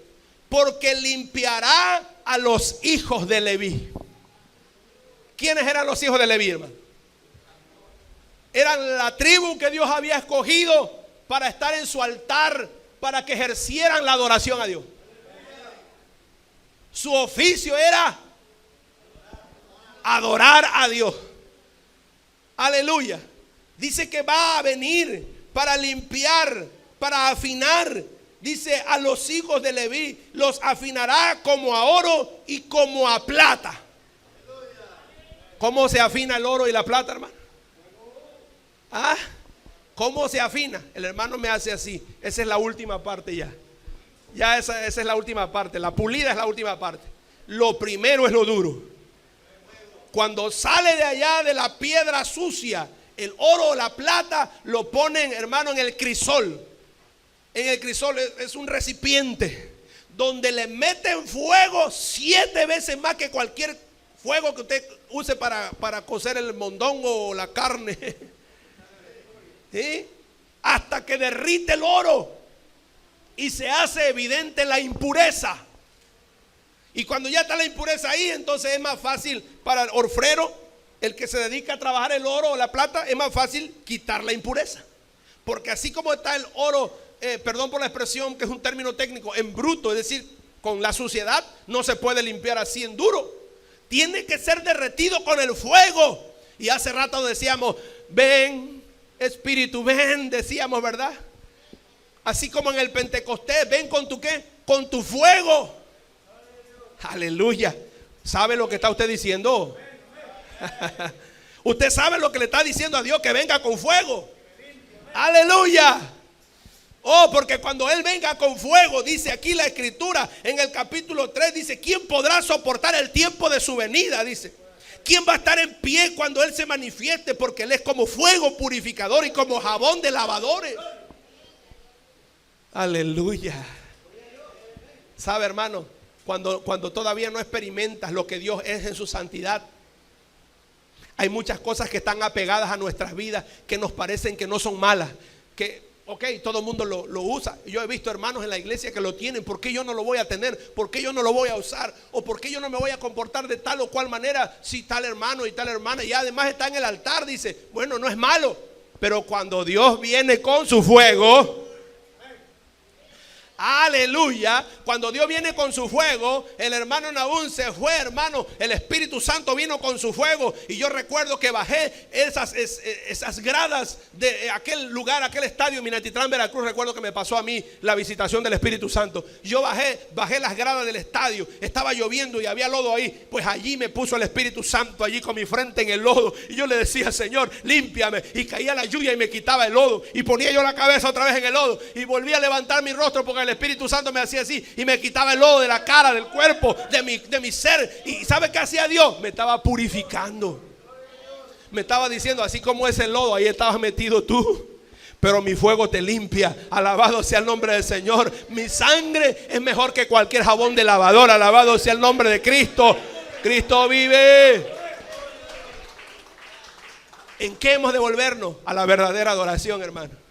porque limpiará a los hijos de Leví. ¿Quiénes eran los hijos de Leví, hermano? Eran la tribu que Dios había escogido para estar en su altar, para que ejercieran la adoración a Dios. Su oficio era adorar a Dios. Aleluya. Dice que va a venir para limpiar, para afinar. Dice, a los hijos de Leví los afinará como a oro y como a plata. ¿Cómo se afina el oro y la plata, hermano? ¿Cómo se afina? El hermano me hace así. Esa es la última parte ya. Ya esa es la última parte. La pulida es la última parte. Lo primero es lo duro. Cuando sale de allá de la piedra sucia, el oro o la plata lo ponen, hermano, en el crisol. En el crisol es un recipiente donde le meten fuego 7 veces más que cualquier fuego que usted use para cocer el mondongo o la carne. ¿Sí? Hasta que derrite el oro y se hace evidente la impureza. Y cuando ya está la impureza ahí, entonces es más fácil para el orfrero, el que se dedica a trabajar el oro o la plata, es más fácil quitar la impureza. Porque así como está el oro, perdón por la expresión, que es un término técnico, en bruto, es decir, con la suciedad, no se puede limpiar así en duro. Tiene que ser derretido con el fuego. Y hace rato decíamos, ven Espíritu, ven, decíamos, ¿verdad? Así como en el Pentecostés, ven con tu ¿qué? Con tu fuego. Aleluya. ¿Sabe lo que está usted diciendo? Usted sabe lo que le está diciendo a Dios, que venga con fuego. Aleluya. Oh, porque cuando Él venga con fuego, dice aquí la Escritura en el capítulo 3, dice, ¿quién podrá soportar el tiempo de su venida? Dice, ¿Quién va a estar en pie cuando Él se manifieste? Porque Él es como fuego purificador y como jabón de lavadores. Aleluya. ¿Sabe, hermano? Cuando todavía no experimentas lo que Dios es en su santidad, hay muchas cosas que están apegadas a nuestras vidas que nos parecen que no son malas. Que, ok, todo el mundo lo usa. Yo he visto hermanos en la iglesia que lo tienen. ¿Por qué yo no lo voy a tener? ¿Por qué yo no lo voy a usar? ¿O por qué yo no me voy a comportar de tal o cual manera si tal hermano y tal hermana? Y además está en el altar, dice, bueno, no es malo. Pero cuando Dios viene con su fuego, aleluya, cuando Dios viene con su fuego, el hermano Nahum se fue, hermano, el Espíritu Santo vino con su fuego. Y yo recuerdo que bajé esas gradas de aquel lugar, aquel estadio en Minatitlán, Veracruz. Recuerdo que me pasó a mí la visitación del Espíritu Santo. Yo bajé las gradas del estadio, estaba lloviendo y había lodo ahí. Pues allí me puso el Espíritu Santo, allí con mi frente en el lodo. Y yo le decía, Señor, límpiame. Y caía la lluvia y me quitaba el lodo. Y ponía yo la cabeza otra vez en el lodo. Y volvía a levantar mi rostro porque el Espíritu Santo me hacía así y me quitaba el lodo de la cara, del cuerpo, de mi ser. Y ¿sabe qué hacía Dios? Me estaba purificando. Me estaba diciendo, así como es el lodo, ahí estabas metido tú, pero mi fuego te limpia. Alabado sea el nombre del Señor. Mi sangre es mejor que cualquier jabón de lavador. Alabado sea el nombre de Cristo. Cristo vive. ¿En qué hemos de volvernos? A la verdadera adoración, hermano.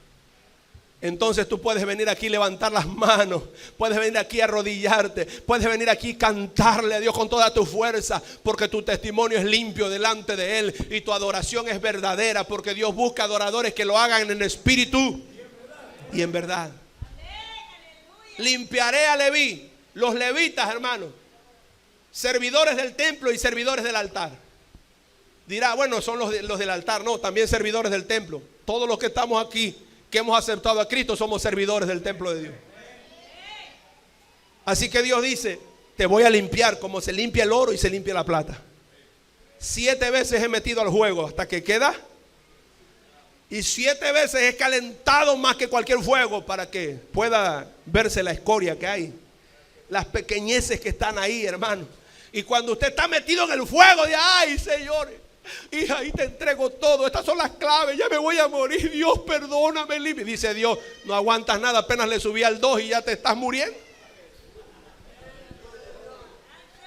Entonces tú puedes venir aquí y levantar las manos. Puedes venir aquí a arrodillarte. Puedes venir aquí y cantarle a Dios con toda tu fuerza. Porque tu testimonio es limpio delante de Él. Y tu adoración es verdadera. Porque Dios busca adoradores que lo hagan en espíritu y en verdad. Limpiaré a Leví. Los levitas, hermanos, servidores del templo y servidores del altar. Dirá, bueno, son los del altar. No, también servidores del templo. Todos los que estamos aquí, que hemos aceptado a Cristo, somos servidores del templo de Dios. Así que Dios dice, te voy a limpiar como se limpia el oro y se limpia la plata. 7 veces he metido al fuego hasta que queda. Y 7 veces he calentado más que cualquier fuego para que pueda verse la escoria que hay, las pequeñeces que están ahí, hermano. Y cuando usted está metido en el fuego, de ay, señores, y ahí te entrego todo. Estas son las claves. Ya me voy a morir. Dios, perdóname. Dice Dios, no aguantas nada. Apenas le subí al 2 y ya te estás muriendo.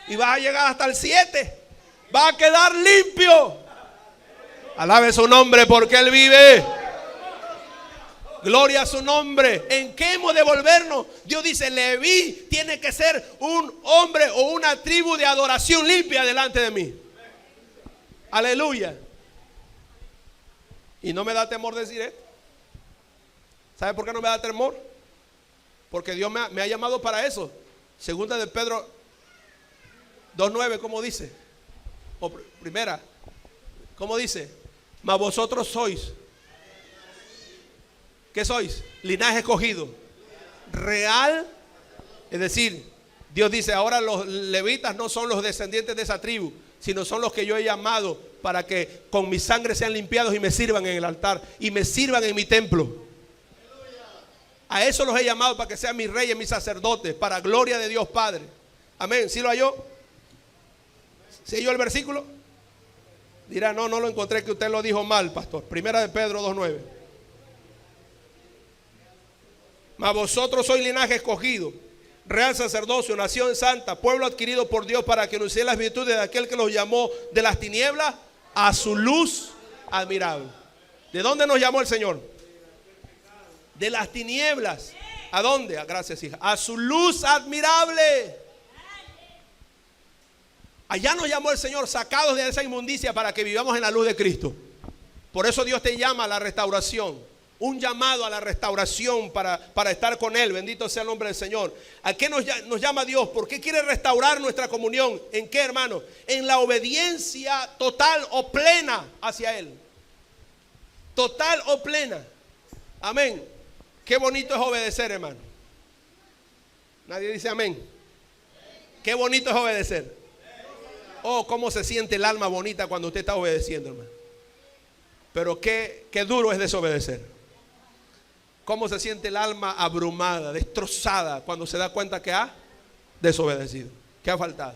Y vas a llegar hasta el 7. Va a quedar limpio. Alabe su nombre porque Él vive. Gloria a su nombre. ¿En qué hemos de volvernos? Dios dice, Leví tiene que ser un hombre o una tribu de adoración limpia delante de mí. Aleluya. Y no me da temor decir esto. ¿Sabe por qué no me da temor? Porque Dios me ha llamado para eso. Segunda de Pedro 2:9, ¿cómo dice? O primera, ¿cómo dice? Mas vosotros sois, ¿qué sois? Linaje escogido, real. Es decir, Dios dice, ahora los levitas no son los descendientes de esa tribu, sino son los que yo he llamado para que con mi sangre sean limpiados y me sirvan en el altar y me sirvan en mi templo. A eso los he llamado, para que sean mis reyes, mis sacerdotes, para gloria de Dios Padre. Amén. ¿Sí lo halló? ¿Sí halló el versículo? Dirá, no lo encontré, que usted lo dijo mal, pastor. Primera de Pedro 2:9. Mas vosotros sois linaje escogido, real sacerdocio, nación santa, pueblo adquirido por Dios, para que anunciéis las virtudes de aquel que los llamó de las tinieblas a su luz admirable. ¿De dónde nos llamó el Señor? De las tinieblas. ¿A dónde? Gracias, hija. A su luz admirable. Allá nos llamó el Señor, sacados de esa inmundicia para que vivamos en la luz de Cristo. Por eso Dios te llama a la restauración. Un llamado a la restauración para estar con Él. Bendito sea el nombre del Señor. ¿A qué nos llama Dios? ¿Por qué quiere restaurar nuestra comunión? ¿En qué, hermano? En la obediencia total o plena hacia Él. Total o plena. Amén. Qué bonito es obedecer, hermano. Nadie dice amén. Qué bonito es obedecer. Oh, cómo se siente el alma bonita cuando usted está obedeciendo, hermano. Pero qué duro es desobedecer. Cómo se siente el alma abrumada, destrozada, cuando se da cuenta que ha desobedecido, que ha faltado.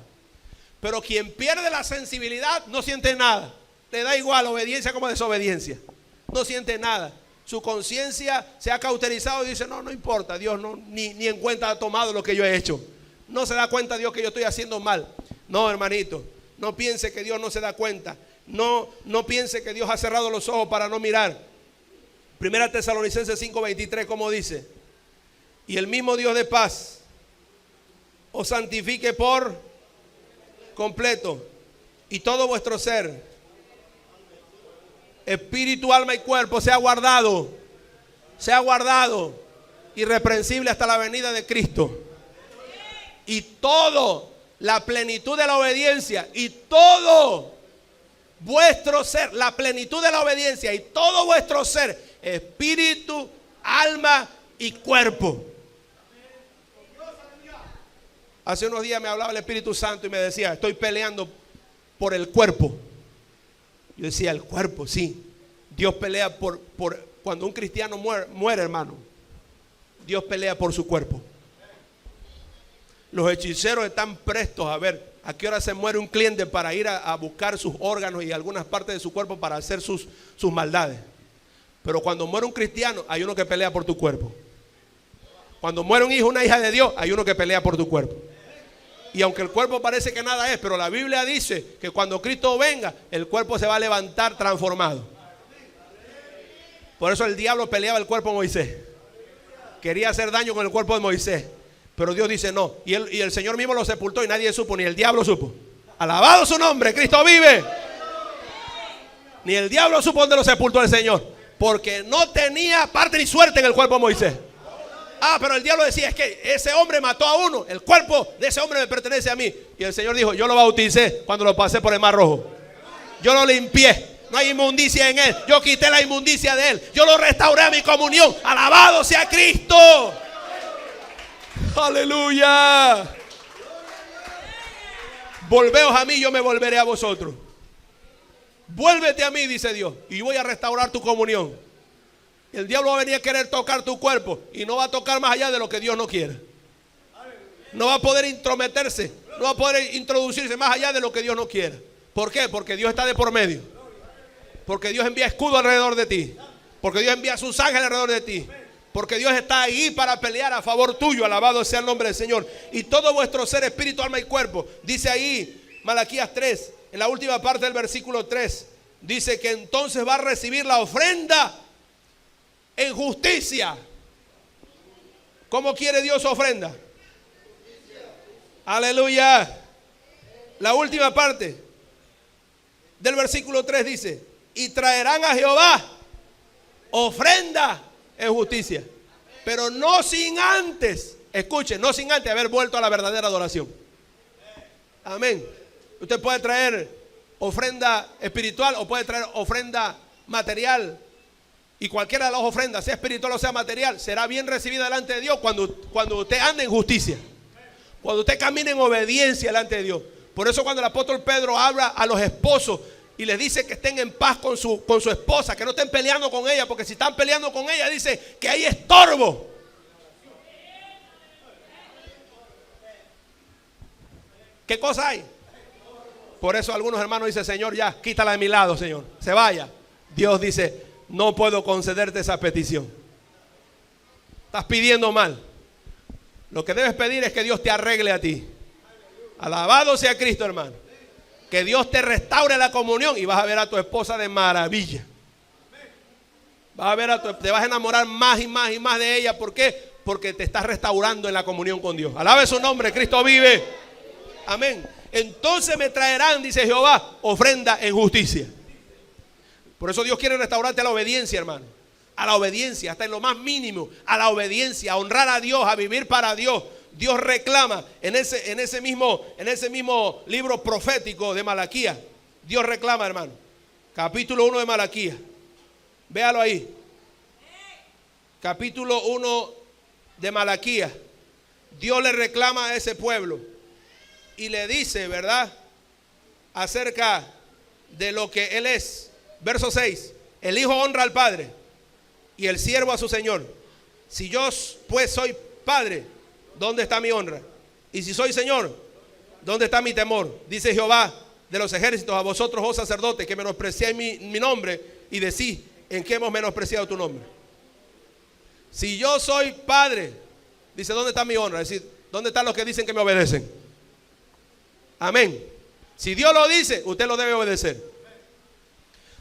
Pero quien pierde la sensibilidad no siente nada. Le da igual obediencia como desobediencia. No siente nada. Su conciencia se ha cauterizado y dice, no, no importa, Dios no, ni en cuenta ha tomado lo que yo he hecho. No se da cuenta Dios que yo estoy haciendo mal. No, hermanito, no piense que Dios no se da cuenta. No piense que Dios ha cerrado los ojos para no mirar. Primera Tesalonicenses 5:23, como dice, y el mismo Dios de paz os santifique por completo, y todo vuestro ser, espíritu, alma y cuerpo, sea guardado irreprensible hasta la venida de Cristo. Y todo, la plenitud de la obediencia y todo vuestro ser, la plenitud de la obediencia y todo vuestro ser, espíritu, alma y cuerpo. Hace unos días me hablaba el Espíritu Santo y me decía, estoy peleando por el cuerpo. Yo decía, el cuerpo, sí. Dios pelea por cuando un cristiano muere, hermano. Dios pelea por su cuerpo. Los hechiceros están prestos a ver a qué hora se muere un cliente para ir a buscar sus órganos y algunas partes de su cuerpo para hacer sus maldades. Pero cuando muere un cristiano, hay uno que pelea por tu cuerpo. Cuando muere un hijo, una hija de Dios, hay uno que pelea por tu cuerpo. Y aunque el cuerpo parece que nada es, pero la Biblia dice que cuando Cristo venga, el cuerpo se va a levantar transformado. Por eso el diablo peleaba el cuerpo de Moisés. Quería hacer daño con el cuerpo de Moisés. Pero Dios dice no. Y el Señor mismo lo sepultó y nadie supo, ni el diablo supo. Alabado su nombre, Cristo vive. Ni el diablo supo dónde lo sepultó el Señor. Porque no tenía parte ni suerte en el cuerpo de Moisés. Pero el diablo decía, es que ese hombre mató a uno, el cuerpo de ese hombre me pertenece a mí. Y el Señor dijo, yo lo bauticé cuando lo pasé por el Mar Rojo. Yo lo limpié, no hay inmundicia en él. Yo quité la inmundicia de él. Yo lo restauré a mi comunión. Alabado sea Cristo. Aleluya. Volveos a mí, yo me volveré a vosotros. Vuélvete a mí, dice Dios, y voy a restaurar tu comunión. El diablo va a venir a querer tocar tu cuerpo y no va a tocar más allá de lo que Dios no quiere. No va a poder intrometerse, no va a poder introducirse más allá de lo que Dios no quiere. ¿Por qué? Porque Dios está de por medio. Porque Dios envía escudo alrededor de ti. Porque Dios envía sus ángeles alrededor de ti. Porque Dios está ahí para pelear a favor tuyo. Alabado sea el nombre del Señor. Y todo vuestro ser, espíritu, alma y cuerpo. Dice ahí Malaquías 3, en la última parte del versículo 3. Dice que entonces va a recibir la ofrenda en justicia. ¿Cómo quiere Dios su ofrenda? Aleluya. La última parte del versículo 3 dice, y traerán a Jehová ofrenda en justicia. Pero no sin antes, escuchen, no sin antes haber vuelto a la verdadera adoración. Amén. Usted puede traer ofrenda espiritual o puede traer ofrenda material. Y cualquiera de las ofrendas, sea espiritual o sea material, será bien recibida delante de Dios cuando usted ande en justicia. Cuando usted camine en obediencia delante de Dios. Por eso cuando el apóstol Pedro habla a los esposos y les dice que estén en paz con su esposa, que no estén peleando con ella, porque si están peleando con ella dice que hay estorbo. ¿Qué cosa hay? Por eso algunos hermanos dicen, Señor, ya, quítala de mi lado, Señor, se vaya. Dios dice, no puedo concederte esa petición. Estás pidiendo mal. Lo que debes pedir es que Dios te arregle a ti. Alabado sea Cristo, hermano. Que Dios te restaure la comunión y vas a ver a tu esposa de maravilla. Vas a ver te vas a enamorar más y más y más de ella. ¿Por qué? Porque te estás restaurando en la comunión con Dios. Alabe su nombre, Cristo vive. Amén. Entonces me traerán, dice Jehová, ofrenda en justicia. Por eso Dios quiere restaurarte a la obediencia, hermano. A la obediencia, hasta en lo más mínimo. A la obediencia, a honrar a Dios, a vivir para Dios. Dios reclama en ese mismo libro profético de Malaquías. Dios reclama, hermano. Capítulo 1 de Malaquías. Véalo ahí. Capítulo 1 de Malaquías. Dios le reclama a ese pueblo. Y le dice, ¿verdad? Acerca de lo que Él es. Verso 6, el hijo honra al padre y el siervo a su señor. Si yo pues soy padre, ¿dónde está mi honra? Y si soy señor, ¿Dónde está mi temor? Dice Jehová de los ejércitos a vosotros, oh sacerdotes, que menospreciáis mi nombre y decís, ¿en qué hemos menospreciado tu nombre? Si yo soy padre, dice, ¿dónde está mi honra? Es decir, ¿dónde están los que dicen que me obedecen? Amén. Si Dios lo dice, usted lo debe obedecer.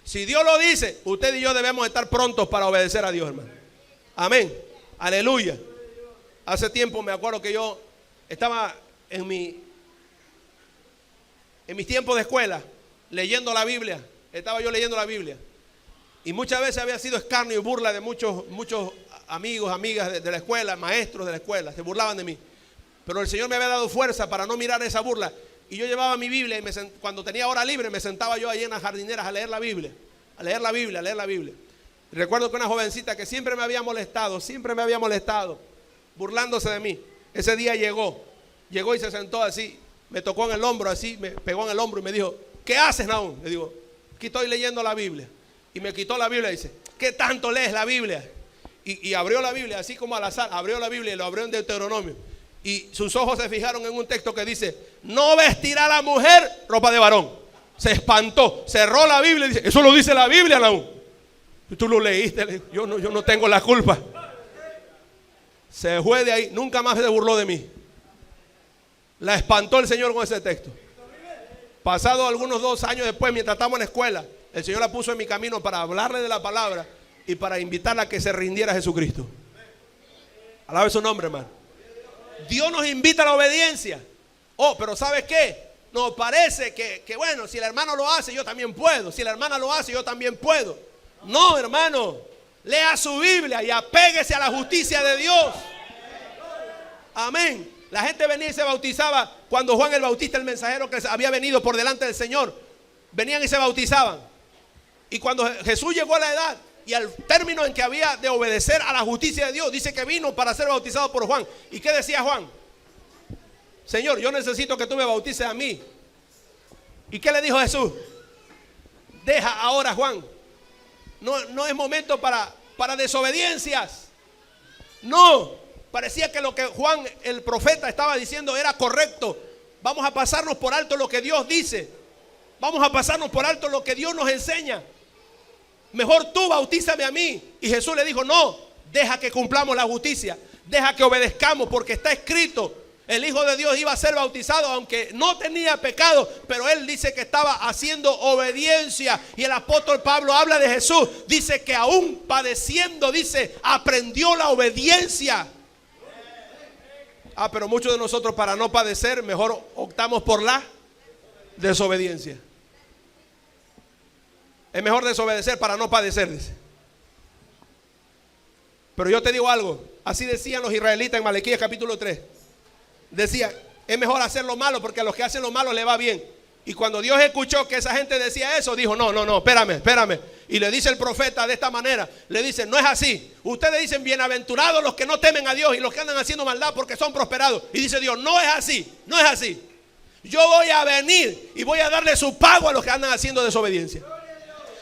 Si Dios lo dice, usted y yo debemos estar prontos para obedecer a Dios, hermano. Amén. Aleluya. Hace tiempo me acuerdo que yo estaba en mis tiempos de escuela leyendo la Biblia. Estaba yo leyendo la Biblia. Y muchas veces había sido escarnio y burla de muchos amigos, amigas de la escuela, maestros de la escuela. Se burlaban de mí. Pero el Señor me había dado fuerza para no mirar esa burla. Y yo llevaba mi Biblia y cuando tenía hora libre me sentaba yo ahí en las jardineras a leer la Biblia. A leer la Biblia, a leer la Biblia. Y recuerdo que una jovencita que siempre me había molestado, burlándose de mí. Ese día llegó y se sentó así, me tocó en el hombro así, me pegó en el hombro y me dijo, ¿qué haces, Nahum? Le digo, aquí estoy leyendo la Biblia. Y me quitó la Biblia y dice, ¿qué tanto lees la Biblia? Y abrió la Biblia, así como al azar, abrió la Biblia y lo abrió en Deuteronomio. Y sus ojos se fijaron en un texto que dice, no vestirá la mujer ropa de varón. Se espantó, cerró la Biblia y dice, eso lo dice la Biblia, Nahum. Y tú lo leíste, yo no tengo la culpa. Se fue de ahí, nunca más se burló de mí. La espantó el Señor con ese texto. Pasado algunos 2 años después, mientras estábamos en la escuela, el Señor la puso en mi camino para hablarle de la palabra y para invitarla a que se rindiera a Jesucristo. Alabe su nombre, hermano. Dios nos invita a la obediencia. Oh, pero ¿sabes qué? Nos parece que bueno, si el hermano lo hace, yo también puedo. Si la hermana lo hace, yo también puedo. No, hermano. Lea su Biblia y apéguese a la justicia de Dios. Amén. La gente venía y se bautizaba cuando Juan el Bautista, el mensajero que había venido por delante del Señor, venían y se bautizaban. Y cuando Jesús llegó a la edad y al término en que había de obedecer a la justicia de Dios, dice que vino para ser bautizado por Juan. ¿Y qué decía Juan? Señor, yo necesito que tú me bautices a mí. ¿Y qué le dijo Jesús? Deja ahora, Juan. No es momento para desobediencias. No, parecía que lo que Juan el profeta estaba diciendo era correcto. Vamos a pasarnos por alto lo que Dios dice. Vamos a pasarnos por alto lo que Dios nos enseña. Mejor tú bautízame a mí. Y Jesús le dijo, no, deja que cumplamos la justicia. Deja que obedezcamos porque está escrito. El Hijo de Dios iba a ser bautizado aunque no tenía pecado, pero él dice que estaba haciendo obediencia. Y el apóstol Pablo habla de Jesús, dice que aún padeciendo, dice, aprendió la obediencia. Pero muchos de nosotros para no padecer, mejor optamos por la desobediencia. Es mejor desobedecer para no padecer, dice. Pero yo te digo algo, así decían los israelitas en Malaquías capítulo 3. Decía, es mejor hacer lo malo porque a los que hacen lo malo le va bien. Y cuando Dios escuchó que esa gente decía eso, dijo, no, espérame. Y le dice el profeta de esta manera, le dice, no es así. Ustedes dicen, bienaventurados los que no temen a Dios y los que andan haciendo maldad porque son prosperados. Y dice Dios, no es así. Yo voy a venir y voy a darle su pago a los que andan haciendo desobediencia.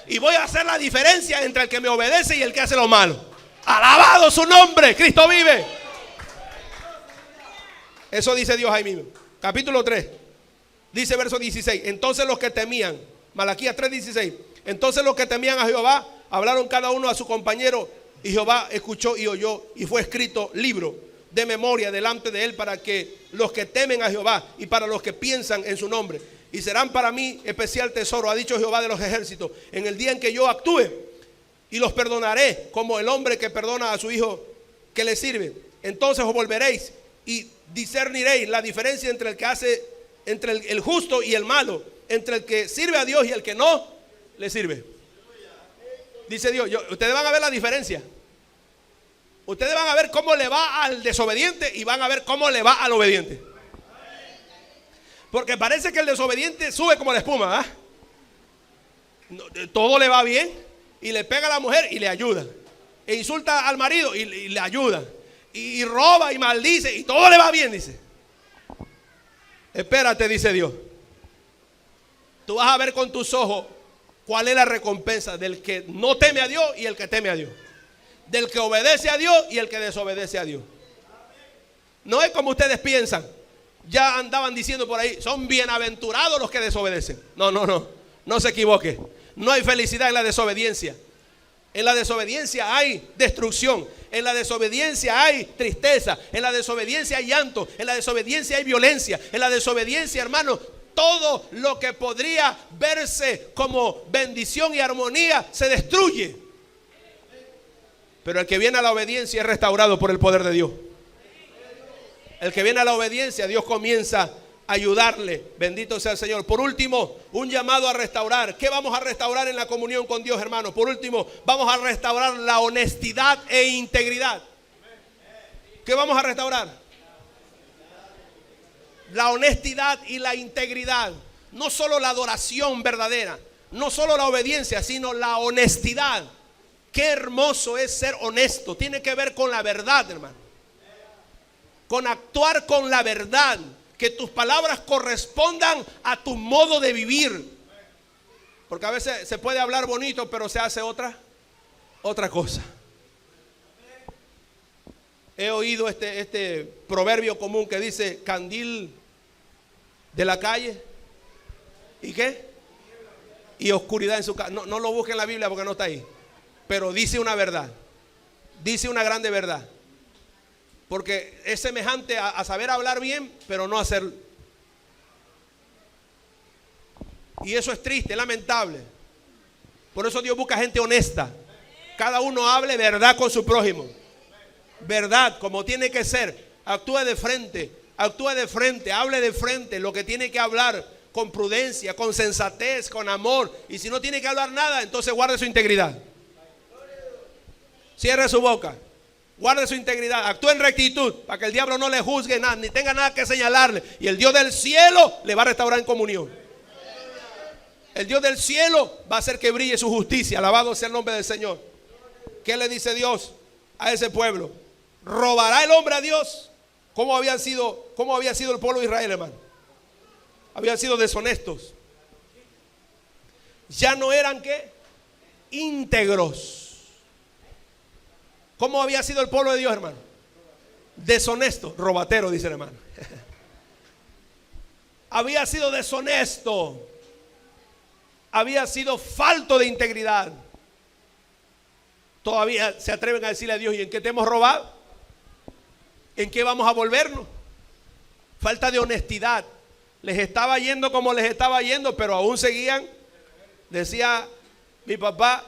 Y voy a hacer la diferencia entre el que me obedece y el que hace lo malo. Alabado su nombre, Cristo vive. Eso dice Dios ahí mismo. Capítulo 3. Dice verso 16. Entonces los que temían, Malaquías 3:16. Entonces los que temían a Jehová hablaron cada uno a su compañero. Y Jehová escuchó y oyó. Y fue escrito libro de memoria delante de él para que los que temen a Jehová y para los que piensan en su nombre. Y serán para mí especial tesoro, ha dicho Jehová de los ejércitos, en el día en que yo actúe. Y los perdonaré como el hombre que perdona a su hijo que le sirve. Entonces os volveréis y discerniréis la diferencia entre el que hace, entre el justo y el malo, entre el que sirve a Dios y el que no le sirve. Dice Dios, ustedes van a ver la diferencia. Ustedes van a ver cómo le va al desobediente y van a ver cómo le va al obediente. Porque parece que el desobediente sube como la espuma, todo le va bien y le pega a la mujer y le ayuda. E insulta al marido y le ayuda. Y roba y maldice y todo le va bien, dice. Espérate, dice Dios. Tú vas a ver con tus ojos cuál es la recompensa del que no teme a Dios y el que teme a Dios. Del que obedece a Dios y el que desobedece a Dios. No es como ustedes piensan. ya andaban diciendo por ahí, son bienaventurados los que desobedecen. No se equivoque. No hay felicidad en la desobediencia. En la desobediencia hay destrucción. En la desobediencia hay tristeza. En la desobediencia hay llanto. En la desobediencia hay violencia. En la desobediencia, hermano, todo lo que podría verse como bendición y armonía se destruye. Pero el que viene a la obediencia es restaurado por el poder de Dios. El que viene a la obediencia, Dios comienza a ayudarle. Bendito sea el Señor. Por último, un llamado a restaurar. ¿Qué vamos a restaurar en la comunión con Dios, hermano? Por último, vamos a restaurar la honestidad e integridad. ¿Qué vamos a restaurar? La honestidad y la integridad. No solo la adoración verdadera, no solo la obediencia, sino la honestidad. Qué hermoso es ser honesto. Tiene que ver con la verdad, hermano. Con actuar con la verdad. Que tus palabras correspondan a tu modo de vivir. Porque a veces se puede hablar bonito, pero se hace otra cosa. He oído este proverbio común que dice: candil de la calle, ¿y qué? Y oscuridad en su casa. No lo busquen en la Biblia porque no está ahí. Pero dice una verdad. Dice una grande verdad. Porque es semejante a saber hablar bien, pero no hacerlo. Y eso es triste, es lamentable. Por eso Dios busca gente honesta. Cada uno hable verdad con su prójimo. Verdad, como tiene que ser. Actúe de frente, hable de frente lo que tiene que hablar, con prudencia, con sensatez, con amor. Y si no tiene que hablar nada, entonces guarde su integridad. Cierre su boca. Guarde su integridad, actúe en rectitud para que el diablo no le juzgue nada, ni tenga nada que señalarle. Y el Dios del cielo le va a restaurar en comunión. El Dios del cielo va a hacer que brille su justicia. Alabado sea el nombre del Señor. ¿Qué le dice Dios a ese pueblo? ¿Robará el hombre a Dios? ¿Cómo había sido el pueblo de Israel, hermano? Habían sido deshonestos. Ya no eran, ¿qué? Íntegros. ¿Cómo había sido el pueblo de Dios, hermano? Deshonesto, robatero, dice el hermano. Había sido deshonesto. Había sido falto de integridad. Todavía se atreven a decirle a Dios: ¿y en qué te hemos robado? ¿En qué vamos a volvernos? Falta de honestidad. Les estaba yendo como les estaba yendo, pero aún seguían. Decía mi papá,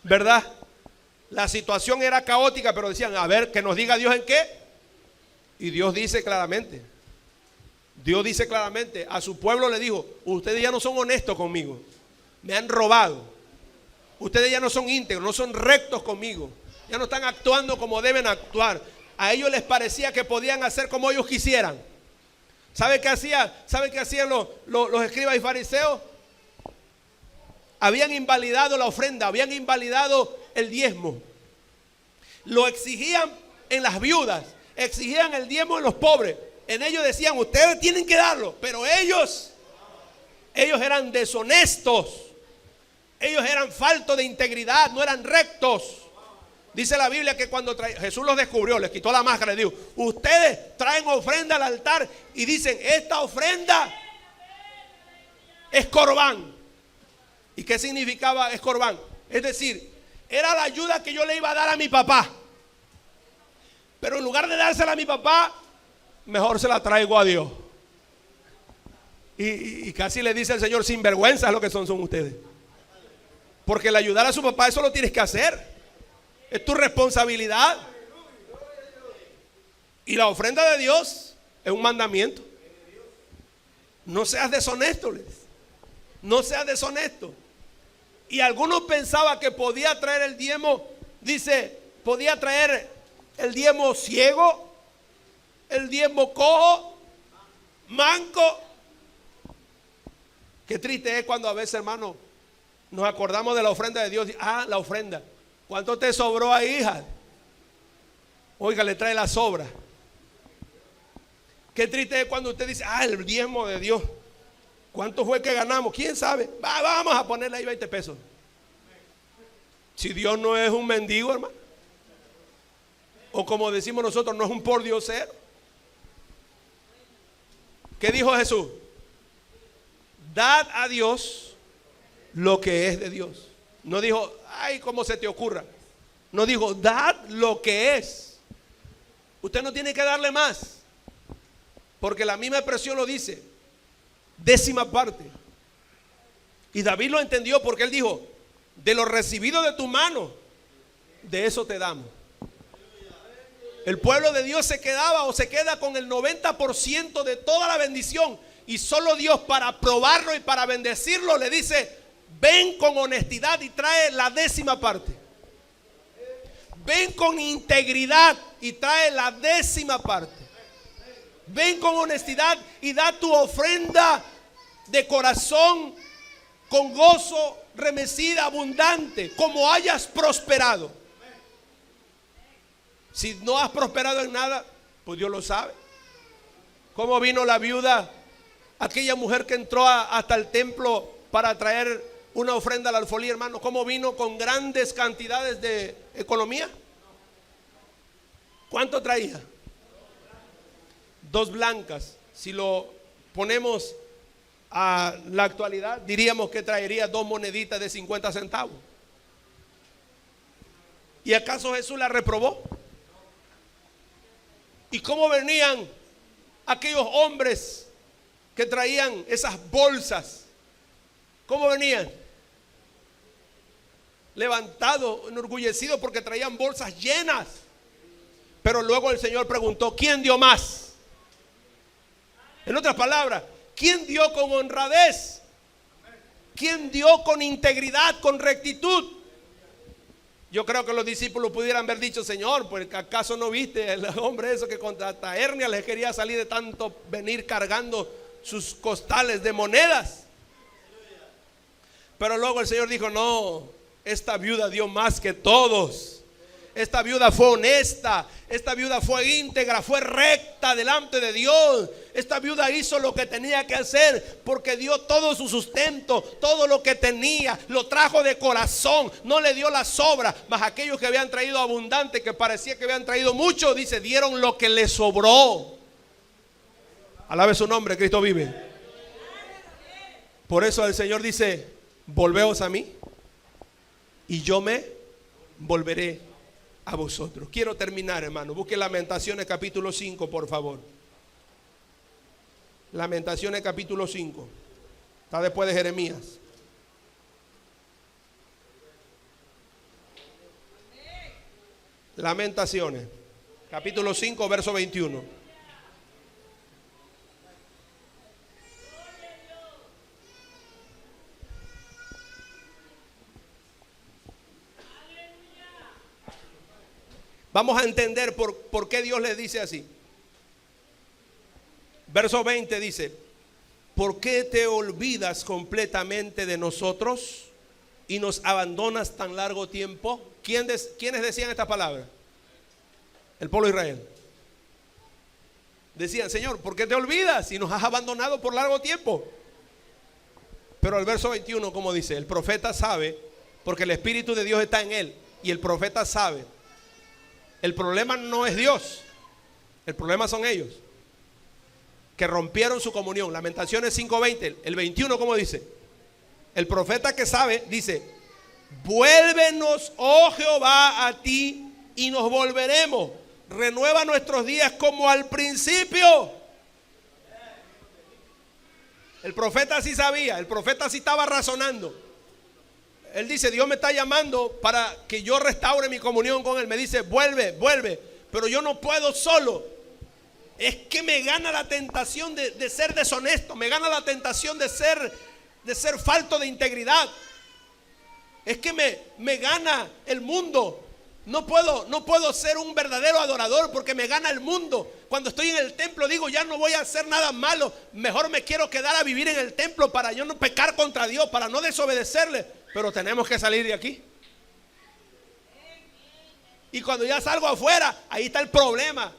¿verdad? La situación era caótica, pero decían: a ver, que nos diga Dios en qué. Y Dios dice claramente. Dios dice claramente, a su pueblo le dijo: ustedes ya no son honestos conmigo, me han robado. Ustedes ya no son íntegros, no son rectos conmigo, ya no están actuando como deben actuar. A ellos les parecía que podían hacer como ellos quisieran. ¿Sabe qué hacían? ¿Saben qué hacían los escribas y fariseos? Habían invalidado la ofrenda, habían invalidado el diezmo. Lo exigían en las viudas, exigían el diezmo en los pobres. En ellos decían: ustedes tienen que darlo. Pero ellos eran deshonestos. Ellos eran faltos de integridad, no eran rectos. Dice la Biblia que cuando Jesús los descubrió, les quitó la máscara y les dijo: ustedes traen ofrenda al altar y dicen: esta ofrenda es corbán. ¿Y qué significaba escorbán? Es decir, era la ayuda que yo le iba a dar a mi papá. Pero en lugar de dársela a mi papá, mejor se la traigo a Dios. Y casi le dice el Señor: sinvergüenzas lo que son ustedes. Porque el ayudar a su papá, eso lo tienes que hacer. Es tu responsabilidad. Y la ofrenda de Dios es un mandamiento. No seas deshonesto, les. No seas deshonesto. Y algunos pensaban que podía traer el diezmo. Dice, podía traer el diezmo ciego, el diezmo cojo, manco. Qué triste es cuando a veces, hermano, nos acordamos de la ofrenda de Dios. Ah, la ofrenda. ¿Cuánto te sobró ahí, hija? Oiga, le trae la sobra. Qué triste es cuando usted dice: ah, el diezmo de Dios. ¿Cuánto fue que ganamos? ¿Quién sabe? Vamos a ponerle ahí 20 pesos. Si Dios no es un mendigo, hermano. O como decimos nosotros, no es un por Dios ser. ¿Qué dijo Jesús? Dad a Dios lo que es de Dios. No dijo, ay, como se te ocurra. No dijo, dad lo que es. Usted no tiene que darle más, porque la misma expresión lo dice, décima parte. Y David lo entendió porque él dijo, de lo recibido de tu mano, de eso te damos. El pueblo de Dios se quedaba o se queda con el 90% de toda la bendición, y solo Dios, para probarlo y para bendecirlo, le dice, ven con honestidad y trae la décima parte. Ven con integridad y trae la décima parte. Ven con honestidad y da tu ofrenda de corazón, con gozo, remecida, abundante, como hayas prosperado. Si no has prosperado en nada, pues Dios lo sabe. ¿Cómo vino la viuda, aquella mujer que entró hasta el templo para traer una ofrenda al alfolí, hermano? ¿Cómo vino con grandes cantidades de economía? ¿Cuánto traía? 2 blancas. Si lo ponemos a la actualidad, diríamos que traería 2 moneditas de 50 centavos. ¿Y acaso Jesús la reprobó? ¿Y cómo venían aquellos hombres que traían esas bolsas? ¿Cómo venían? Levantados, enorgullecidos, porque traían bolsas llenas. Pero luego el Señor preguntó, ¿quién dio más? En otras palabras, ¿quién dio con honradez? ¿Quién dio con integridad, con rectitud? Yo creo que los discípulos pudieran haber dicho, Señor, pues ¿acaso no viste el hombre eso que contra hasta hernia les quería salir de tanto venir cargando sus costales de monedas? Pero luego el Señor dijo, no, esta viuda dio más que todos. Esta viuda fue honesta, esta viuda fue íntegra, fue recta delante de Dios. Esta viuda hizo lo que tenía que hacer, porque dio todo su sustento, todo lo que tenía, lo trajo de corazón, no le dio la sobra. Mas aquellos que habían traído abundante, que parecía que habían traído mucho, dice, dieron lo que les sobró. Alabe su nombre, Cristo vive. Por eso el Señor dice, volveos a mí y yo me volveré a vosotros. Quiero terminar, hermano. Busque Lamentaciones capítulo 5, por favor. Lamentaciones capítulo 5. Está después de Jeremías. Lamentaciones capítulo 5, verso 21. Vamos a entender por qué Dios le dice así. Verso 20 dice, ¿por qué te olvidas completamente de nosotros y nos abandonas tan largo tiempo? ¿Quiénes decían esta palabra? El pueblo de Israel. Decían, Señor, ¿por qué te olvidas y nos has abandonado por largo tiempo? Pero el verso 21, como dice, el profeta sabe, porque el Espíritu de Dios está en él, y el profeta sabe. El problema no es Dios, el problema son ellos, que rompieron su comunión. Lamentaciones 5:20, el 21, como dice, el profeta que sabe, dice, vuélvenos, oh Jehová, a ti y nos volveremos. Renueva nuestros días como al principio. El profeta sí sabía, el profeta sí estaba razonando. Él dice, Dios me está llamando para que yo restaure mi comunión con Él. Me dice, vuelve, pero yo no puedo solo. Es que me gana la tentación de ser deshonesto. Me gana la tentación de ser falto de integridad. Es que me gana el mundo. No puedo ser un verdadero adorador porque me gana el mundo. Cuando estoy en el templo digo, ya no voy a hacer nada malo. Mejor me quiero quedar a vivir en el templo para yo no pecar contra Dios, para no desobedecerle. Pero tenemos que salir de aquí. Y cuando ya salgo afuera, ahí está el problema.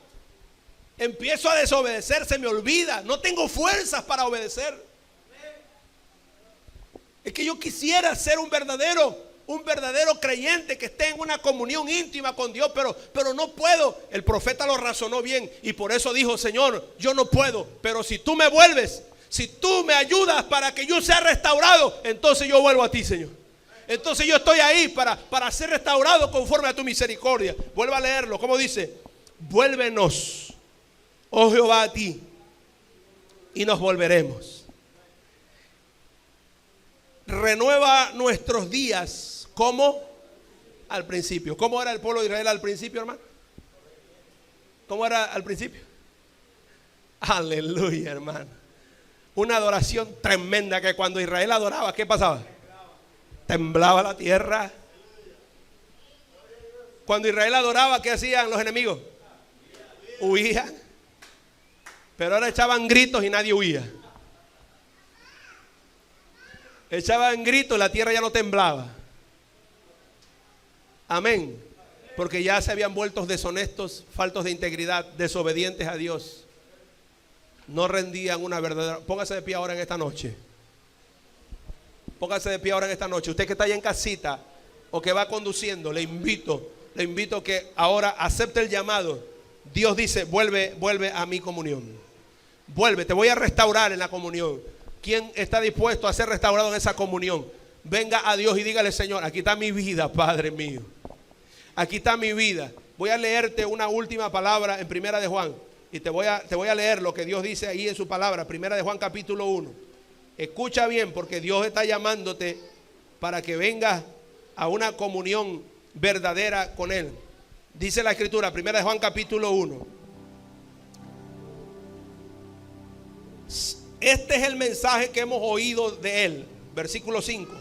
Empiezo a desobedecer, se me olvida. No tengo fuerzas para obedecer. Es que yo quisiera ser un verdadero un verdadero creyente que esté en una comunión íntima con Dios, pero no puedo. El profeta lo razonó bien y por eso dijo: Señor, yo no puedo, pero si tú me vuelves, si tú me ayudas para que yo sea restaurado, entonces yo vuelvo a ti, Señor. Entonces yo estoy ahí para ser restaurado conforme a tu misericordia. Vuelva a leerlo, ¿cómo dice? Vuélvenos, oh Jehová, a ti, y nos volveremos. Renueva nuestros días como al principio. ¿Cómo era el pueblo de Israel al principio, hermano? ¿Cómo era al principio? Aleluya, hermano. Una adoración tremenda, que cuando Israel adoraba, ¿qué pasaba? Temblaba la tierra. Cuando Israel adoraba, ¿qué hacían los enemigos? Huían. Pero ahora echaban gritos y nadie huía. Echaban gritos y la tierra ya no temblaba. Amén. Porque ya se habían vuelto deshonestos, faltos de integridad, desobedientes a Dios. No rendían una verdadera. Póngase de pie ahora en esta noche. Póngase de pie ahora en esta noche. Usted que está allá en casita o que va conduciendo, le invito que ahora acepte el llamado. Dios dice: vuelve a mi comunión. Vuelve, te voy a restaurar en la comunión. ¿Quién está dispuesto a ser restaurado en esa comunión? Venga a Dios y dígale: Señor, aquí está mi vida, Padre mío. Aquí está mi vida. Voy a leerte una última palabra en Primera de Juan. Y te voy a leer lo que Dios dice ahí en su palabra. Primera de Juan capítulo 1. Escucha bien, porque Dios está llamándote para que vengas a una comunión verdadera con Él. Dice la Escritura, Primera de Juan capítulo 1. Este es el mensaje que hemos oído de Él. Versículo 5.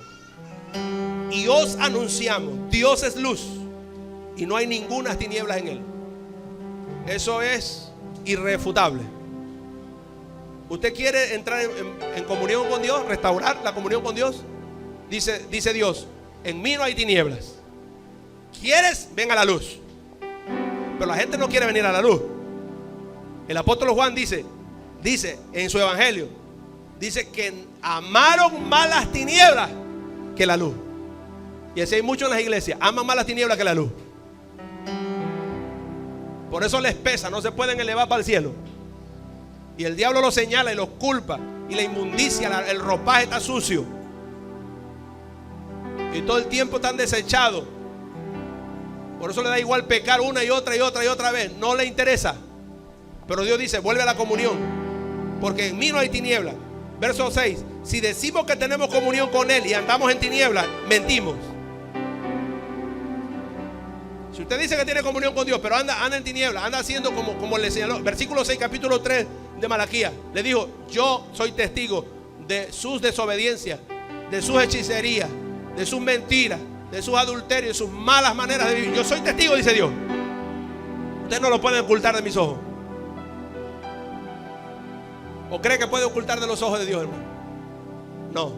Y os anunciamos: Dios es luz y no hay ninguna tinieblas en Él. Eso es irrefutable. ¿Usted quiere entrar en comunión con Dios? ¿Restaurar la comunión con Dios? Dice Dios: en mí no hay tinieblas. ¿Quieres? Ven a la luz. Pero la gente no quiere venir a la luz. El apóstol Juan dice en su evangelio, dice que amaron más las tinieblas que la luz. Y así hay muchos en las iglesias: aman más las tinieblas que la luz. Por eso les pesa, no se pueden elevar para el cielo. Y el diablo los señala y los culpa. Y la inmundicia, el ropaje está sucio. Y todo el tiempo están desechados. Por eso le da igual pecar una y otra vez. No le interesa. Pero Dios dice: vuelve a la comunión, porque en mí no hay tiniebla. Verso 6. Si decimos que tenemos comunión con Él y andamos en tinieblas, mentimos. Si usted dice que tiene comunión con Dios, pero anda en tinieblas, anda haciendo como le señaló. Versículo 6, capítulo 3 de Malaquías. Le dijo: yo soy testigo de sus desobediencias, de sus hechicerías, de sus mentiras, de sus adulterios, de sus malas maneras de vivir. Yo soy testigo, dice Dios. Usted no lo puede ocultar de mis ojos. ¿O cree que puede ocultar de los ojos de Dios, hermano? No.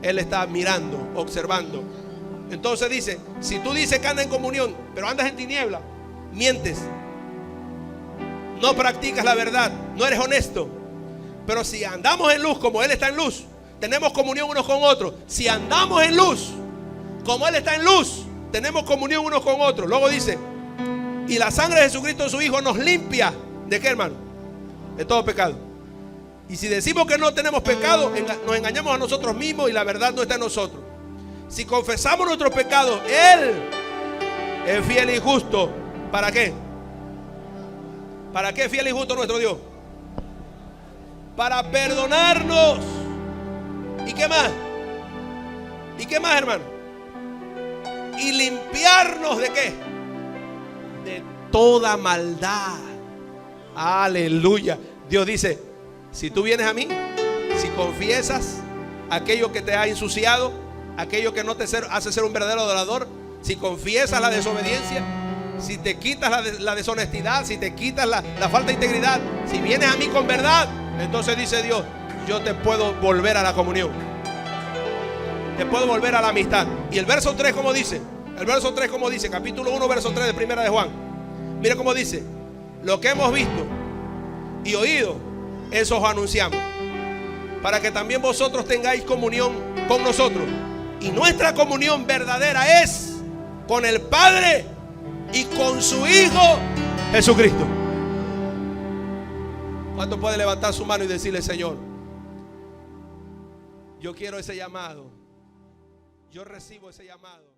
Él está mirando, observando. Entonces dice: si tú dices que andas en comunión, pero andas en tiniebla, mientes. No practicas la verdad, no eres honesto. Pero si andamos en luz como Él está en luz, tenemos comunión unos con otros. Si andamos en luz como Él está en luz, tenemos comunión unos con otros. Luego dice: y la sangre de Jesucristo, su Hijo, nos limpia. ¿De qué, hermano? De todo pecado. Y si decimos que no tenemos pecado, nos engañamos a nosotros mismos y la verdad no está en nosotros. Si confesamos nuestros pecados, Él es fiel y justo. ¿Para qué? ¿Para qué es fiel y justo nuestro Dios? Para perdonarnos. ¿Y qué más? ¿Y qué más, hermano? Y limpiarnos ¿de qué? De toda maldad. Aleluya. Dios dice: si tú vienes a mí, si confiesas aquello que te ha ensuciado, aquello que no te hace ser un verdadero adorador, si confiesas la desobediencia, si te quitas la deshonestidad, si te quitas la falta de integridad, si vienes a mí con verdad, entonces dice Dios: yo te puedo volver a la comunión, te puedo volver a la amistad. Y el verso 3, ¿cómo dice? El verso 3, ¿cómo dice? Capítulo 1, verso 3 de Primera de Juan. Mira cómo dice: lo que hemos visto y oído, eso os anunciamos, para que también vosotros tengáis comunión con nosotros. Y nuestra comunión verdadera es con el Padre y con su Hijo Jesucristo. ¿Cuánto puede levantar su mano y decirle: Señor, yo quiero ese llamado, yo recibo ese llamado?